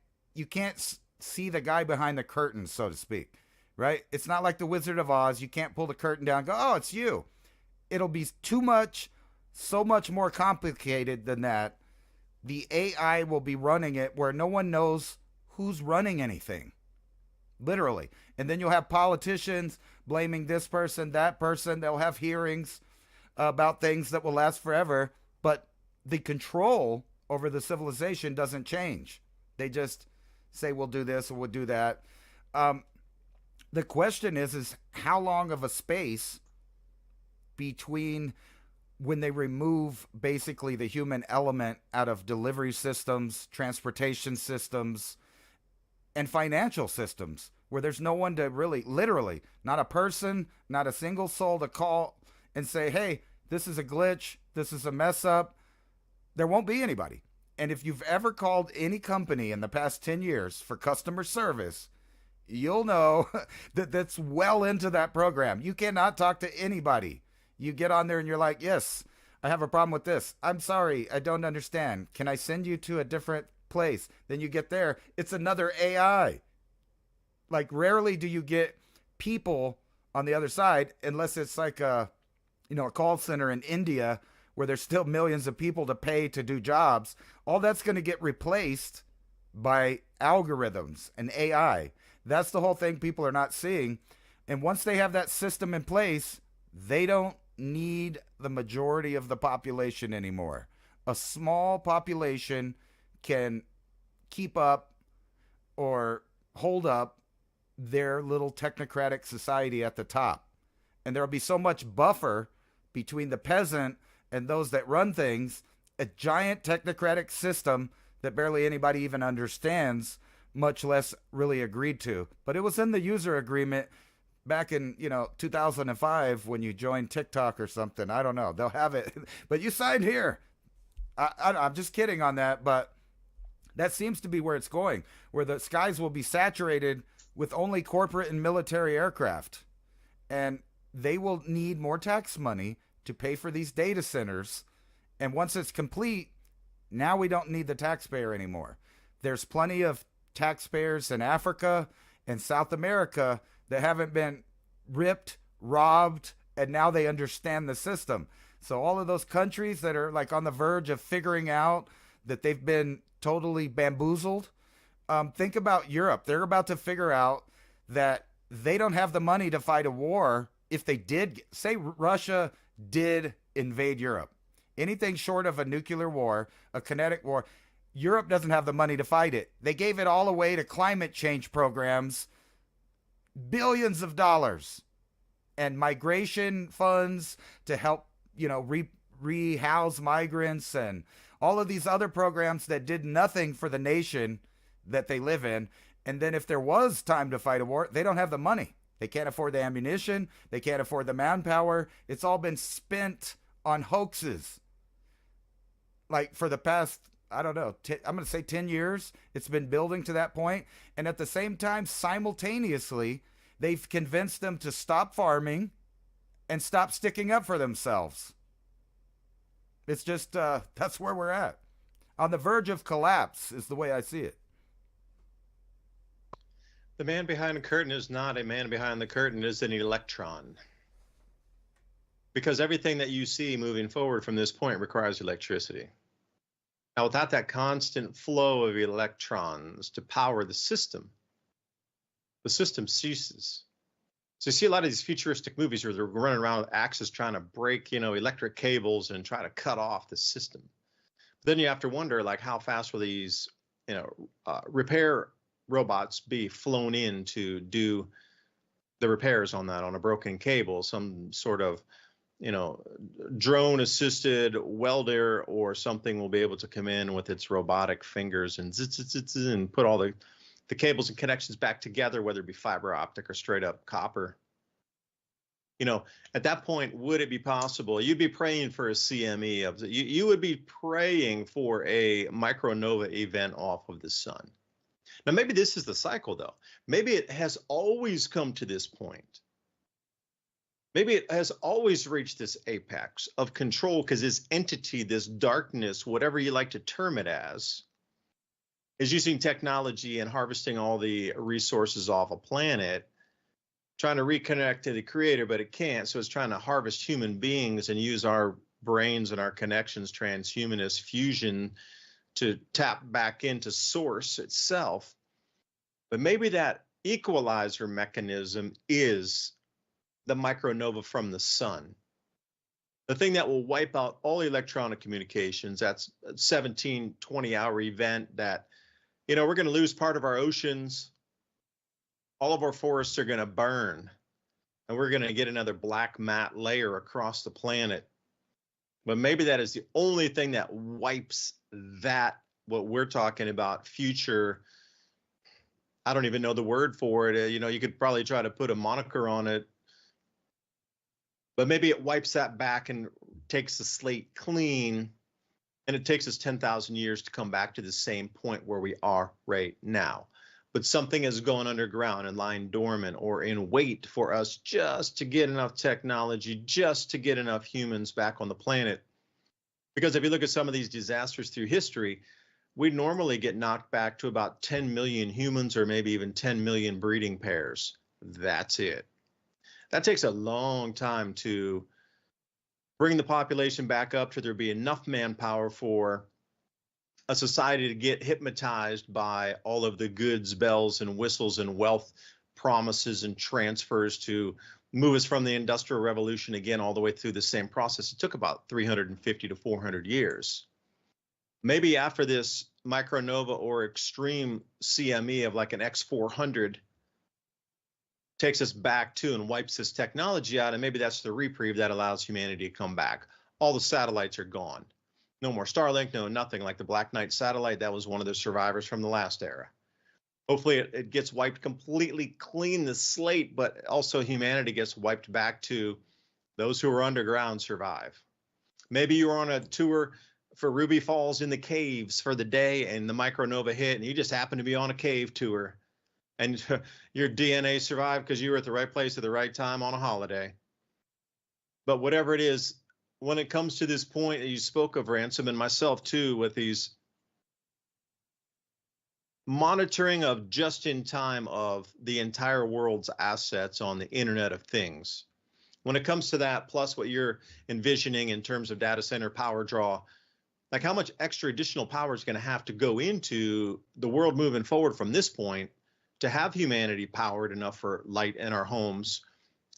see the guy behind the curtain, so to speak, right? It's not like the Wizard of Oz. You can't pull the curtain down and go, oh, it's you. It'll be too much, so much more complicated than that. The AI will be running it where no one knows who's running anything, literally. And then you'll have politicians blaming this person, that person. They'll have hearings about things that will last forever, but the control over the civilization doesn't change. They just say, we'll do this or we'll do that. The question is how long of a space between when they remove basically the human element out of delivery systems, transportation systems, and financial systems, where there's no one to really, literally, not a person, not a single soul to call and say, hey, this is a glitch, this is a mess up. There won't be anybody. And if you've ever called any company in the past 10 years for customer service, you'll know that that's well into that program. You cannot talk to anybody. You get on there and you're like, yes, I have a problem with this. I'm sorry, I don't understand. Can I send you to a different place? Then you get there, it's another AI. Like, rarely do you get people on the other side, unless it's like a call center in India where there's still millions of people to pay to do jobs. All that's going to get replaced by algorithms and AI. That's the whole thing people are not seeing. And once they have that system in place, they don't need the majority of the population anymore. A small population can keep up or hold up their little technocratic society at the top. And there'll be so much buffer between the peasant and those that run things, a giant technocratic system that barely anybody even understands, much less really agreed to. But it was in the user agreement back in 2005 when you joined TikTok or something. I don't know. They'll have it. But you signed here. I'm just kidding on that, but that seems to be where it's going, where the skies will be saturated with only corporate and military aircraft. And they will need more tax money to pay for these data centers. And once it's complete, now we don't need the taxpayer anymore. There's plenty of taxpayers in Africa and South America that haven't been ripped, robbed, and now they understand the system. So all of those countries that are like on the verge of figuring out that they've been totally bamboozled, think about Europe. They're about to figure out that they don't have the money to fight a war. If they did, say Russia did invade Europe, anything short of a nuclear war, a kinetic war, Europe doesn't have the money to fight it. They gave it all away to climate change programs, billions of dollars, and migration funds to help, rehouse migrants and all of these other programs that did nothing for the nation that they live in. And then if there was time to fight a war, they don't have the money. They can't afford the ammunition. They can't afford the manpower. It's all been spent on hoaxes. Like for the past, I'm going to say 10 years, it's been building to that point. And at the same time, simultaneously, they've convinced them to stop farming and stop sticking up for themselves. It's just, that's where we're at. On the verge of collapse is the way I see it. The man behind the curtain is not a man behind the curtain, it is an electron. Because everything that you see moving forward from this point requires electricity. Now, without that constant flow of electrons to power the system ceases. So you see a lot of these futuristic movies where they're running around with axes trying to break, electric cables and try to cut off the system. But then you have to wonder, like, how fast will these, repair robots be flown in to do the repairs on a broken cable, some sort of, drone assisted welder or something will be able to come in with its robotic fingers and and put all the cables and connections back together, whether it be fiber optic or straight up copper. At that point, would it be possible? You'd be praying for a CME you would be praying for a micronova event off of the sun. Now, maybe this is the cycle, though. Maybe it has always come to this point. Maybe it has always reached this apex of control because this entity, this darkness, whatever you like to term it as, is using technology and harvesting all the resources off a planet, trying to reconnect to the creator, but it can't. So it's trying to harvest human beings and use our brains and our connections, transhumanist fusion, to tap back into source itself. But maybe that equalizer mechanism is the micronova from the sun. The thing that will wipe out all electronic communications. That's a 17, 20-hour event that, we're going to lose part of our oceans. All of our forests are going to burn. And we're going to get another black mat layer across the planet. But maybe that is the only thing that wipes that, what we're talking about, future. I don't even know the word for it. You could probably try to put a moniker on it. But maybe it wipes that back and takes the slate clean. And it takes us 10,000 years to come back to the same point where we are right now. But something has gone underground and lying dormant or in wait for us just to get enough technology, just to get enough humans back on the planet. Because if you look at some of these disasters through history, we normally get knocked back to about 10 million humans or maybe even 10 million breeding pairs. That's it. That takes a long time to bring the population back up to there be enough manpower for a society to get hypnotized by all of the goods, bells, and whistles and wealth promises and transfers to move us from the Industrial Revolution again all the way through the same process. It took about 350 to 400 years. Maybe after this micronova or extreme CME of like an X400 takes us back to and wipes this technology out, and maybe that's the reprieve that allows humanity to come back. All the satellites are gone. No more Starlink, no nothing. Like the Black Knight satellite, that was one of the survivors from the last era. Hopefully it gets wiped completely clean, the slate, but also humanity gets wiped back to those who are underground survive. Maybe you were on a tour for Ruby Falls in the caves for the day and the micronova hit and you just happened to be on a cave tour. And your DNA survived because you were at the right place at the right time on a holiday. But whatever it is, when it comes to this point that you spoke of, Ransom, and myself too, with these monitoring of just in time of the entire world's assets on the Internet of Things. When it comes to that, plus what you're envisioning in terms of data center power draw, like how much extra additional power is going to have to go into the world moving forward from this point to have humanity powered enough for light in our homes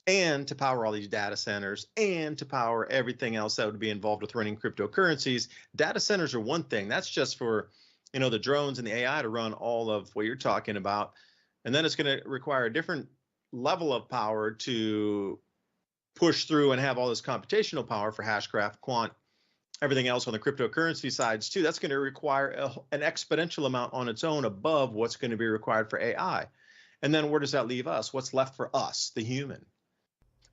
and to power all these data centers and to power everything else that would be involved with running cryptocurrencies. Data centers are one thing. That's just for, the drones and the AI to run all of what you're talking about. And then it's going to require a different level of power to push through and have all this computational power for hashgraph, quant, everything else on the cryptocurrency sides too. That's going to require an exponential amount on its own above what's going to be required for AI. And then where does that leave us? What's left for us, the human?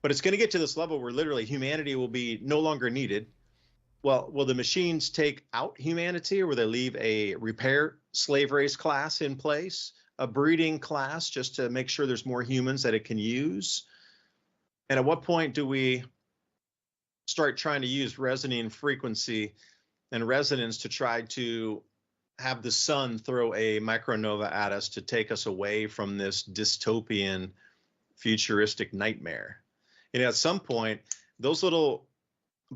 But it's going to get to this level where literally humanity will be no longer needed. Well, will the machines take out humanity, or will they leave a repair slave race class in place, a breeding class just to make sure there's more humans that it can use? And at what point do we start trying to use resonant frequency and resonance to try to have the sun throw a micronova at us to take us away from this dystopian futuristic nightmare? At some point, those little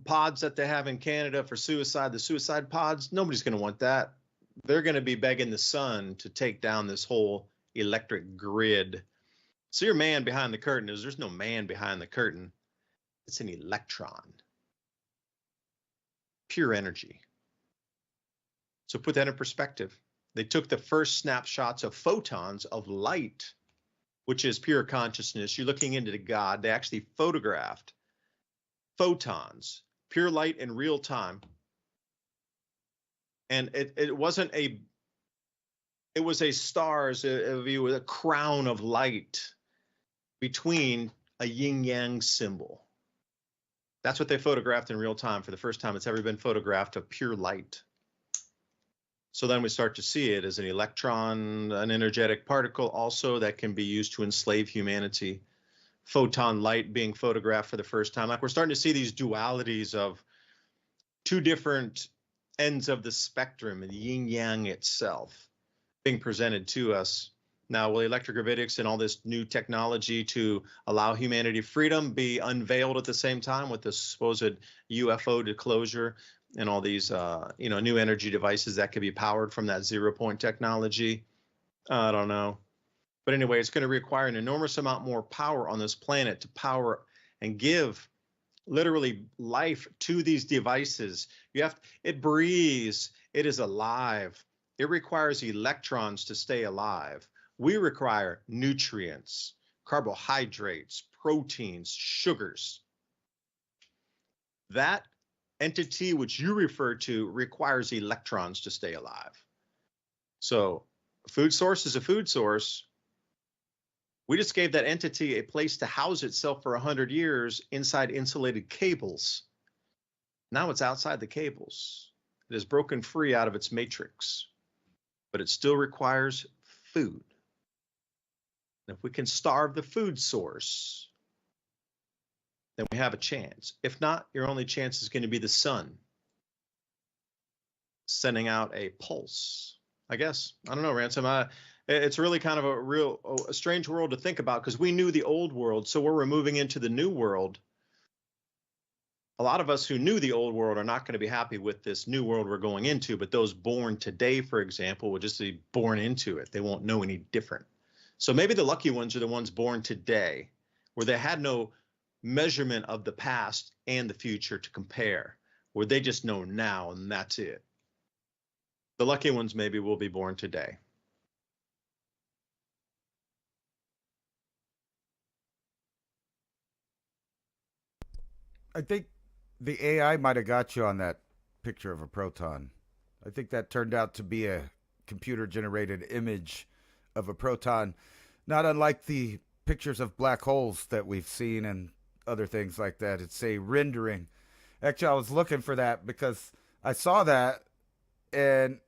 pods that they have in Canada for suicide, the suicide pods, nobody's going to want that. They're going to be begging the sun to take down this whole electric grid. So your man behind the curtain there's no man behind the curtain. It's an electron. Pure energy. So put that in perspective. They took the first snapshots of photons of light, which is pure consciousness. You're looking into God. They actually photographed photons, pure light in real time. And it wasn't it was a stars, a crown of light between a yin yang symbol. That's what they photographed in real time for the first time it's ever been photographed of pure light. So then we start to see it as an electron, an energetic particle also that can be used to enslave humanity. Photon light being photographed for the first time. Like we're starting to see these dualities of two different ends of the spectrum, and the yin yang itself being presented to us. Now, will electrogravitics and all this new technology to allow humanity freedom be unveiled at the same time with the supposed UFO disclosure and all these, new energy devices that could be powered from that 0-point technology? I don't know. But anyway, it's going to require an enormous amount more power on this planet to power and give literally life to these devices. It breathes, it is alive. It requires electrons to stay alive. We require nutrients, carbohydrates, proteins, sugars. That entity which you refer to requires electrons to stay alive. So food source is a food source. We just gave that entity a place to house itself for 100 years inside insulated cables. Now it's outside the cables. It is broken free out of its matrix, but it still requires food. And if we can starve the food source, then we have a chance. If not, your only chance is going to be the sun sending out a pulse. I guess. I don't know, Ransom. It's really kind of a strange world to think about, because we knew the old world, so we're moving into the new world. A lot of us who knew the old world are not going to be happy with this new world we're going into, but those born today, for example, will just be born into it. They won't know any different. So maybe the lucky ones are the ones born today, where they had no measurement of the past and the future to compare, where they just know now and that's it. The lucky ones maybe will be born today. I think the AI might have got you on that picture of a proton. I think that turned out to be a computer-generated image of a proton, not unlike the pictures of black holes that we've seen and other things like that. It's a rendering. Actually, I was looking for that because I saw that, and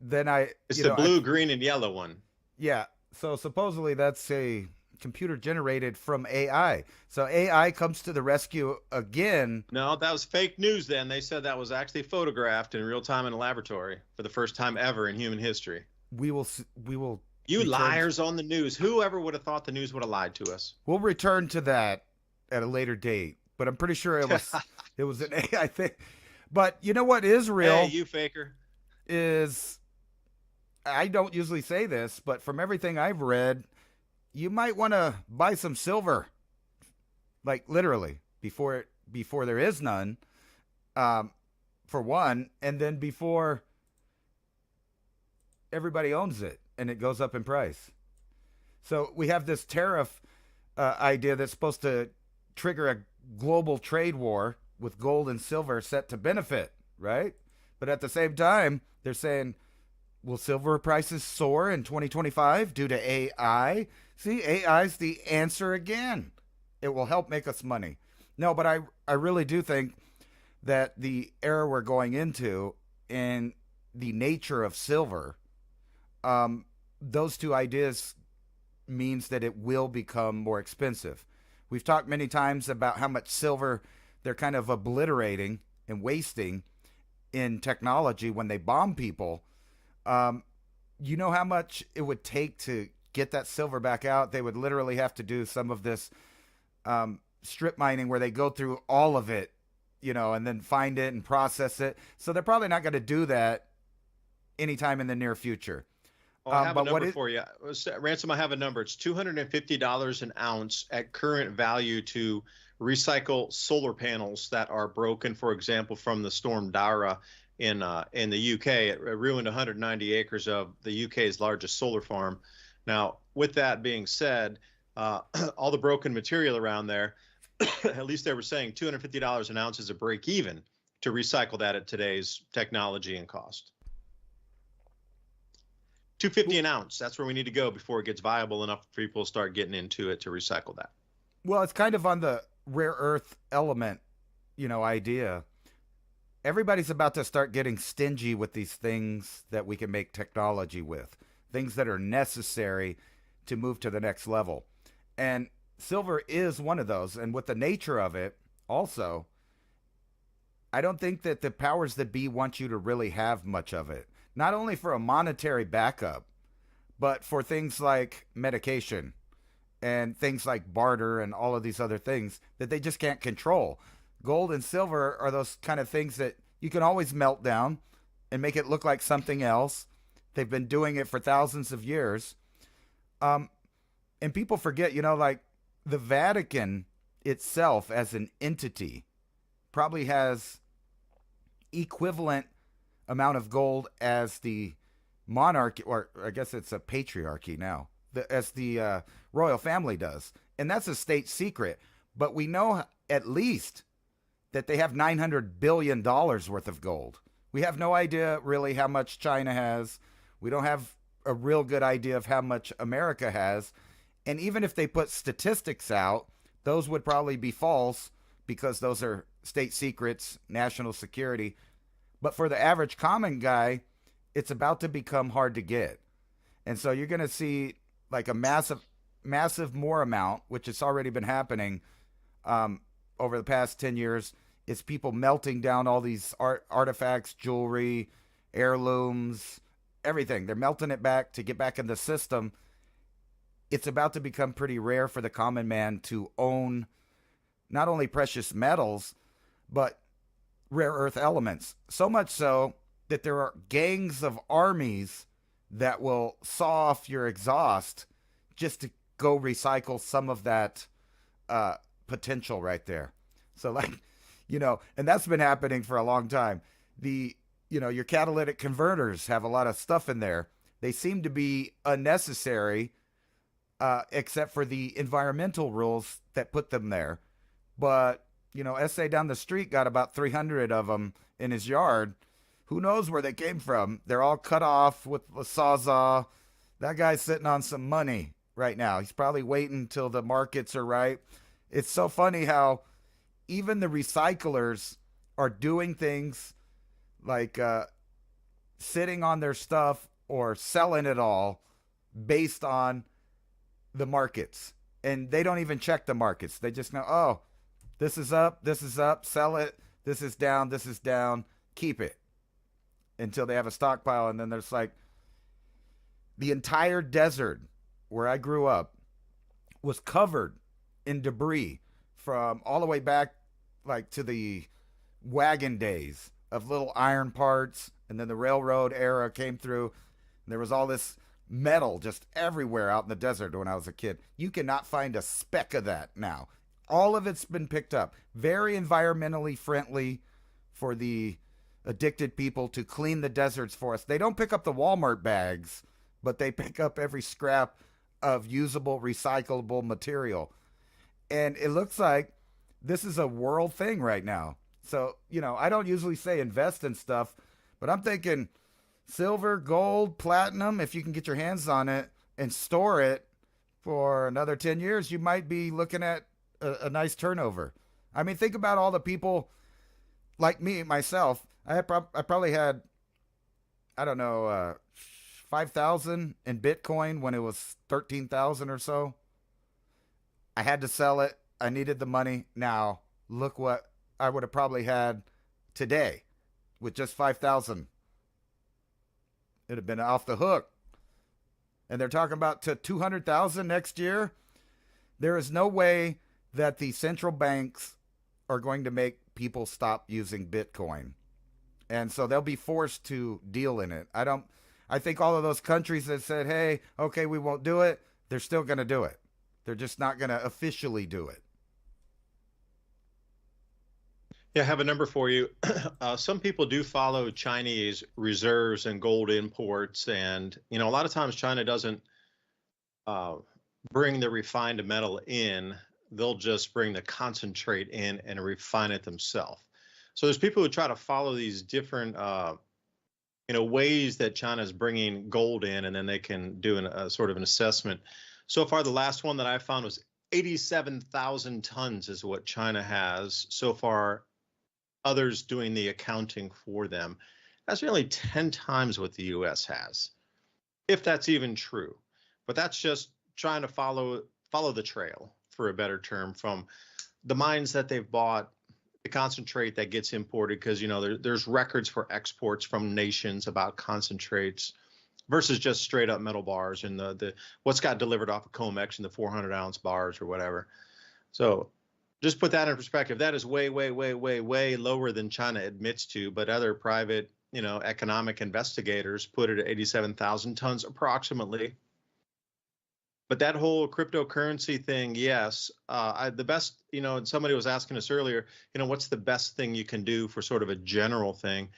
then It's the blue, green, and yellow one. Yeah. So supposedly that's a computer generated from AI. So AI comes to the rescue again. No, that was fake news then. They said that was actually photographed in real time in a laboratory for the first time ever in human history. We will. You liars on the news. Whoever would have thought the news would have lied to us? We'll return to that at a later date, but I'm pretty sure it was an AI thing. But you know what is real? Hey, you faker. Is, I don't usually say this, but from everything I've read, you might want to buy some silver, like literally before there is none, for one, and then before everybody owns it and it goes up in price. So we have this tariff idea that's supposed to trigger a global trade war with gold and silver set to benefit, right? But at the same time, they're saying, will silver prices soar in 2025 due to AI? See, AI's the answer again. It will help make us money. No, but I really do think that the era we're going into and the nature of silver, those two ideas means that it will become more expensive. We've talked many times about how much silver they're kind of obliterating and wasting in technology when they bomb people. You know how much it would take to get that silver back out? They would literally have to do some of this strip mining where they go through all of it, and then find it and process it. So they're probably not going to do that anytime in the near future. I have a number for you. Ransom, I have a number. It's $250 an ounce at current value to recycle solar panels that are broken, for example, from the storm Dara in the UK. It ruined 190 acres of the UK's largest solar farm. Now, with that being said, all the broken material around there, at least they were saying $250 an ounce is a break even to recycle that at today's technology and cost. $250 an ounce. That's where we need to go before it gets viable enough for people to start getting into it to recycle that. Well, it's kind of on the rare earth element, idea. Everybody's about to start getting stingy with these things that we can make technology with, things that are necessary to move to the next level. And silver is one of those. And with the nature of it, also, I don't think that the powers that be want you to really have much of it. Not only for a monetary backup, but for things like medication and things like barter and all of these other things that they just can't control. Gold and silver are those kind of things that you can always melt down and make it look like something else. They've been doing it for thousands of years. And people forget, like the Vatican itself as an entity probably has equivalent amount of gold as the monarchy, or I guess it's a patriarchy now, as the royal family does. And that's a state secret. But we know at least that they have $900 billion worth of gold. We have no idea really how much China has. We don't have a real good idea of how much America has. And even if they put statistics out, those would probably be false because those are state secrets, national security. But for the average common guy, it's about to become hard to get. And so you're going to see like a massive more amount, which has already been happening over the past 10 years, is people melting down all these artifacts, jewelry, heirlooms, everything. They're melting it back to get back in the system. It's about to become pretty rare for the common man to own not only precious metals, but rare earth elements. So much so that there are gangs of armies that will saw off your exhaust just to go recycle some of that potential right there. So and that's been happening for a long time. Your catalytic converters have a lot of stuff in there. They seem to be unnecessary, except for the environmental rules that put them there. But SA down the street got about 300 of them in his yard. Who knows where they came from? They're all cut off with a sawzall. That guy's sitting on some money right now. He's probably waiting till the markets are right. It's so funny how even the recyclers are doing things like sitting on their stuff or selling it all based on the markets. And they don't even check the markets. They just know, oh, this is up, sell it. This is down, keep it. Until they have a stockpile. And then there's like the entire desert where I grew up was covered in debris from all the way back like to the wagon days of little iron parts. And then the railroad era came through. And there was all this metal just everywhere out in the desert when I was a kid. You cannot find a speck of that now. All of it's been picked up. Very environmentally friendly for the addicted people to clean the deserts for us. They don't pick up the Walmart bags, but they pick up every scrap of usable, recyclable material. And it looks like this is a world thing right now. So, I don't usually say invest in stuff, but I'm thinking silver, gold, platinum, if you can get your hands on it and store it for another 10 years, you might be looking at a nice turnover. I mean, think about all the people like me, myself. I probably had, 5,000 in Bitcoin when it was 13,000 or so. I had to sell it I needed the money now. Look what I would have probably had today with just 5,000. It'd have been off the hook. And they're talking about to 200,000 next year. There is no way that the central banks are going to make people stop using Bitcoin. And so they'll be forced to deal in it. I think all of those countries that said, hey, okay, we won't do it, they're still going to do it. They're just not going to officially do it. Yeah, I have a number for you. Some people do follow Chinese reserves and gold imports. And, a lot of times China doesn't bring the refined metal in. They'll just bring the concentrate in and refine it themselves. So there's people who try to follow these different, ways that China is bringing gold in, and then they can do a sort of an assessment. So far, the last one that I found was 87,000 tons is what China has so far. Others doing the accounting for them. That's nearly 10 times what the U.S. has, if that's even true. But that's just trying to follow the trail, for a better term, from the mines that they've bought, the concentrate that gets imported, because there's records for exports from nations about concentrates versus just straight up metal bars and the what's got delivered off of COMEX and the 400-ounce bars or whatever. So just put that in perspective. That is way, way, way, way, way lower than China admits to, but other private, economic investigators put it at 87,000 tons approximately. But that whole cryptocurrency thing, yes, the best, and somebody was asking us earlier, what's the best thing you can do for sort of a general thing?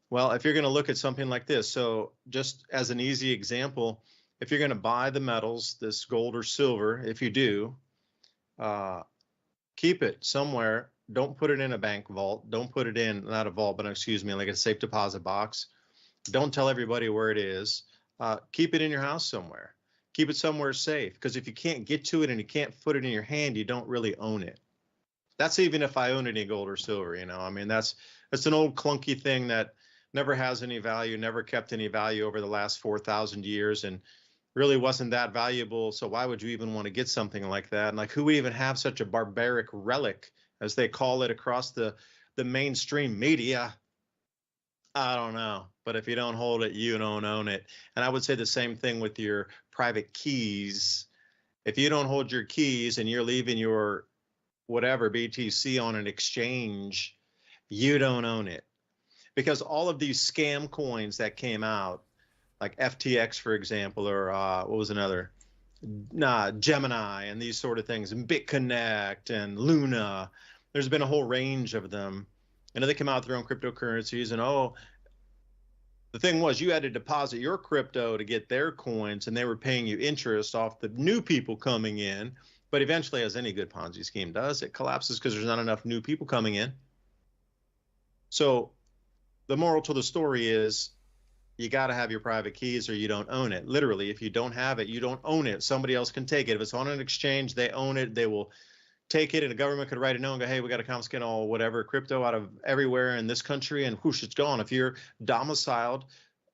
Well, if you're going to look at something like this, so just as an easy example, if you're going to buy the metals, this gold or silver, if you do, keep it somewhere. Don't put it in a bank vault. Don't put it in, not a vault, but excuse me, like a safe deposit box. Don't tell everybody where it is. Keep it in your house somewhere. Keep it somewhere safe, because if you can't get to it and you can't put it in your hand, you don't really own it. That's even if I own any gold or silver, that's an old clunky thing that never has any value, never kept any value over the last 4,000 years, and really wasn't that valuable. So why would you even want to get something like that? And like, who would even have such a barbaric relic, as they call it across the mainstream media? I don't know. But if you don't hold it, you don't own it. And I would say the same thing with your private keys. If you don't hold your keys and you're leaving your whatever BTC on an exchange, you don't own it. Because all of these scam coins that came out, like FTX, for example, or what was another? Gemini, and these sort of things, and BitConnect and Luna. There's been a whole range of them. And they come out with their own cryptocurrencies, and the thing was, you had to deposit your crypto to get their coins, and they were paying you interest off the new people coming in. But eventually, as any good Ponzi scheme does, it collapses because there's not enough new people coming in. So the moral to the story is, you got to have your private keys or you don't own it. Literally, if you don't have it, you don't own it. Somebody else can take it. If it's on an exchange, they own it. They will take it, and the government could write a note and go, hey, we got to confiscate all whatever crypto out of everywhere in this country, and whoosh, it's gone. If you're domiciled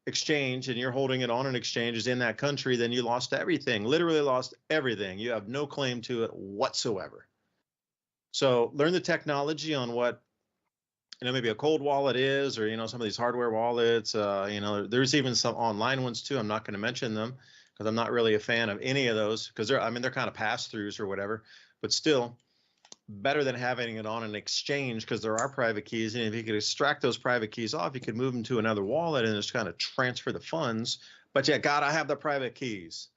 exchange and you're holding it on an exchange is in that country, then you lost everything, literally lost everything. You have no claim to it whatsoever. So learn the technology on what, maybe a cold wallet is, or, some of these hardware wallets, there's even some online ones too. I'm not going to mention them because I'm not really a fan of any of those, because they're kind of pass-throughs or whatever, but still better than having it on an exchange, because there are private keys. And if you could extract those private keys off, you could move them to another wallet and just kind of transfer the funds. But you got to have the private keys.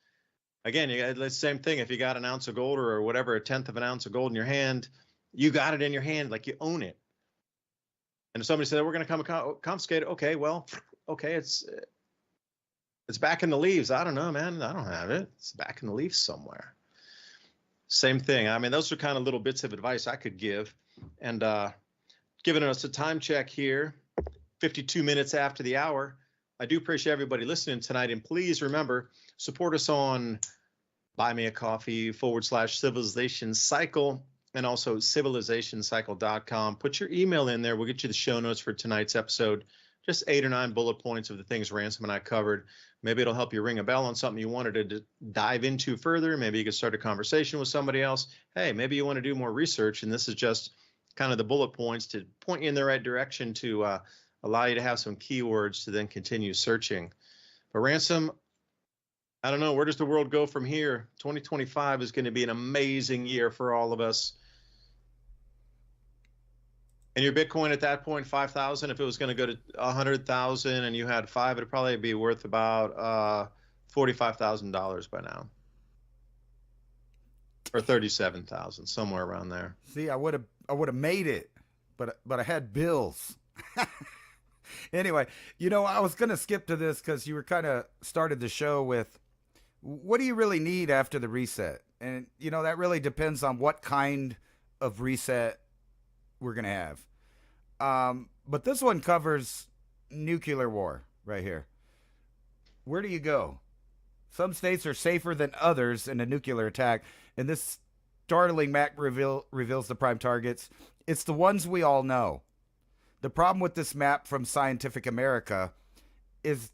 Again, it's the same thing. If you got an ounce of gold or whatever, 1/10 of an ounce of gold in your hand, you got it in your hand like you own it. And if somebody said, we're going to come confiscate it, okay, well, okay, it's back in the leaves. I don't know, man. I don't have it. It's back in the leaves somewhere. Same thing. Those are kind of little bits of advice I could give. And giving us a time check here, 52 minutes after the hour. I do appreciate everybody listening tonight. And please remember, support us on Buy Me a Coffee /Civilization Cycle, and also civilizationcycle.com. Put your email in there. We'll get you the show notes for tonight's episode. just 8 or 9 bullet points of the things Ransom and I covered. Maybe it'll help you ring a bell on something you wanted to dive into further. Maybe you could start a conversation with somebody else. Hey, maybe you want to do more research, and this is just kind of the bullet points to point you in the right direction to allow you to have some keywords to then continue searching. But Ransom, I don't know, where does the world go from here? 2025 is going to be an amazing year for all of us. And your Bitcoin at that point, 5,000, if it was going to go to 100,000 and you had 5, it'd probably be worth about $45,000 by now. Or 37,000, somewhere around there. See, I would have made it, but I had bills. Anyway, I was going to skip to this because you were kind of started the show with, what do you really need after the reset? And, that really depends on what kind of reset we're going to have. But this one covers nuclear war right here. Where do you go? Some states are safer than others in a nuclear attack, and this startling map reveals the prime targets. It's the ones we all know. The problem with this map from Scientific America is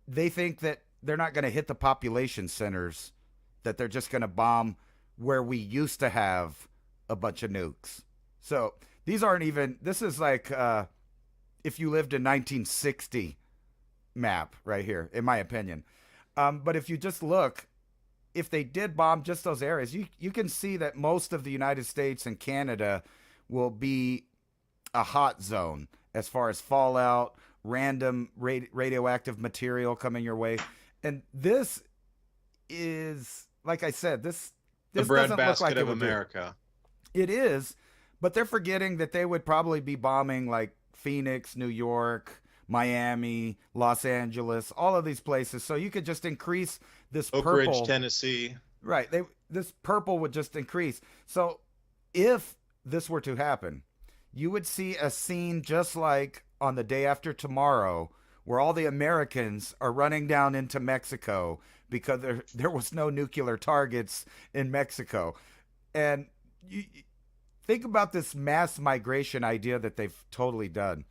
they think that they're not going to hit the population centers, that they're just going to bomb where we used to have a bunch of nukes. So these aren't even, this is like if you lived in 1960 map right here, in my opinion. But if you just look, if they did bomb just those areas, you can see that most of the United States and Canada will be a hot zone as far as fallout, random radioactive material coming your way. And this is, like I said, this the doesn't look like of America. It is, but they're forgetting that they would probably be bombing like Phoenix, New York, Miami, Los Angeles, all of these places. So you could just increase this Oak purple. Ridge, Tennessee. Right. This purple would just increase. So if this were to happen, you would see a scene just like on The Day After Tomorrow, where all the Americans are running down into Mexico because there was no nuclear targets in Mexico. And you think about this mass migration idea that they've totally done.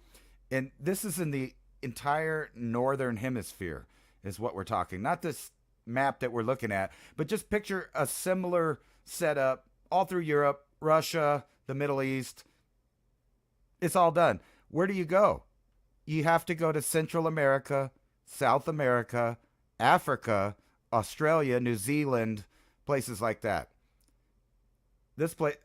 And this is in the entire northern hemisphere is what we're talking. Not this map that we're looking at, but just picture a similar setup all through Europe, Russia, the Middle East. It's all done. Where do you go? You have to go to Central America, South America, Africa, Australia, New Zealand, places like that.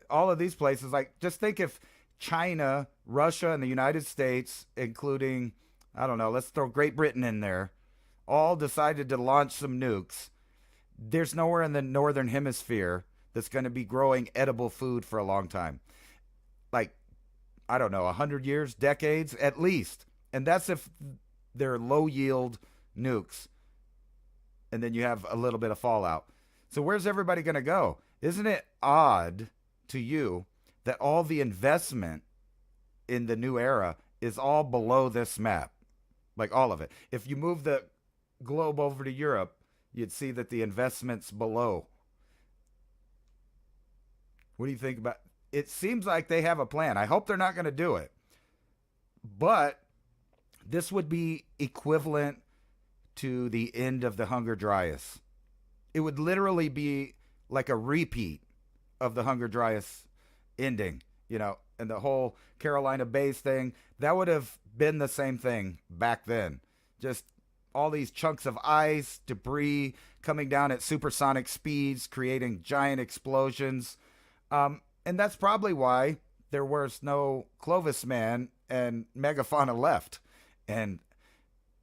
All of these places, like, just think if China, Russia, and the United States, including, I don't know, let's throw Great Britain in there, all decided to launch some nukes. There's nowhere in the northern hemisphere that's going to be growing edible food for a long time. Like, I don't know, 100 years, decades at least. And that's if they're low yield nukes. And then you have a little bit of fallout. So where's everybody going to go? Isn't it odd to you that all the investment in the new era is all below this map? Like all of it. If you move the globe over to Europe, you'd see that the investment's below. What do you think about? It seems like they have a plan. I hope they're not going to do it. But this would be equivalent to the end of the Hunger Dryas. It would literally be like a repeat of the Hunger Dryas ending, and the whole Carolina Bays thing. That would have been the same thing back then. Just all these chunks of ice, debris coming down at supersonic speeds, creating giant explosions. And that's probably why there was no Clovis man and megafauna left. And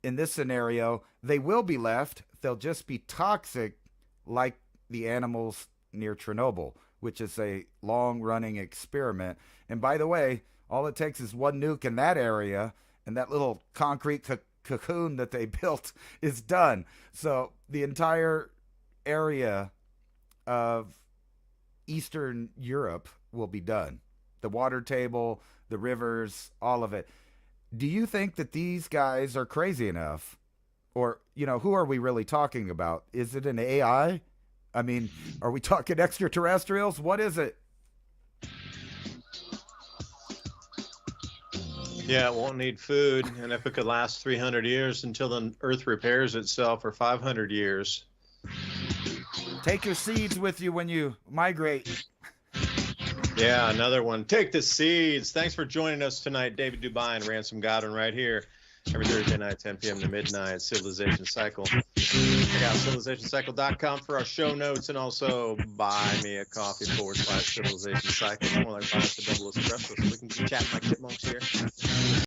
in this scenario, they will be left. They'll just be toxic like the animals near Chernobyl, which is a long-running experiment. And by the way, all it takes is one nuke in that area, and that little concrete cocoon that they built is done. So the entire area of Eastern Europe will be done. The water table, the rivers, all of it. Do you think that these guys are crazy enough? Or, who are we really talking about? Is it an AI? I mean, are we talking extraterrestrials? What is it? Yeah, it won't need food. And if it could last 300 years until the Earth repairs itself, or 500 years. Take your seeds with you when you migrate. Yeah, another one. Take the seeds. Thanks for joining us tonight, David DuByne, Ransom Godwin, right here. Every Thursday night, 10 p.m. to midnight, Civilization Cycle. Check out civilizationcycle.com for our show notes, and also buy me a coffee /Civilization Cycle. It's more like buy us a double espresso so we can keep chatting like chipmunks here.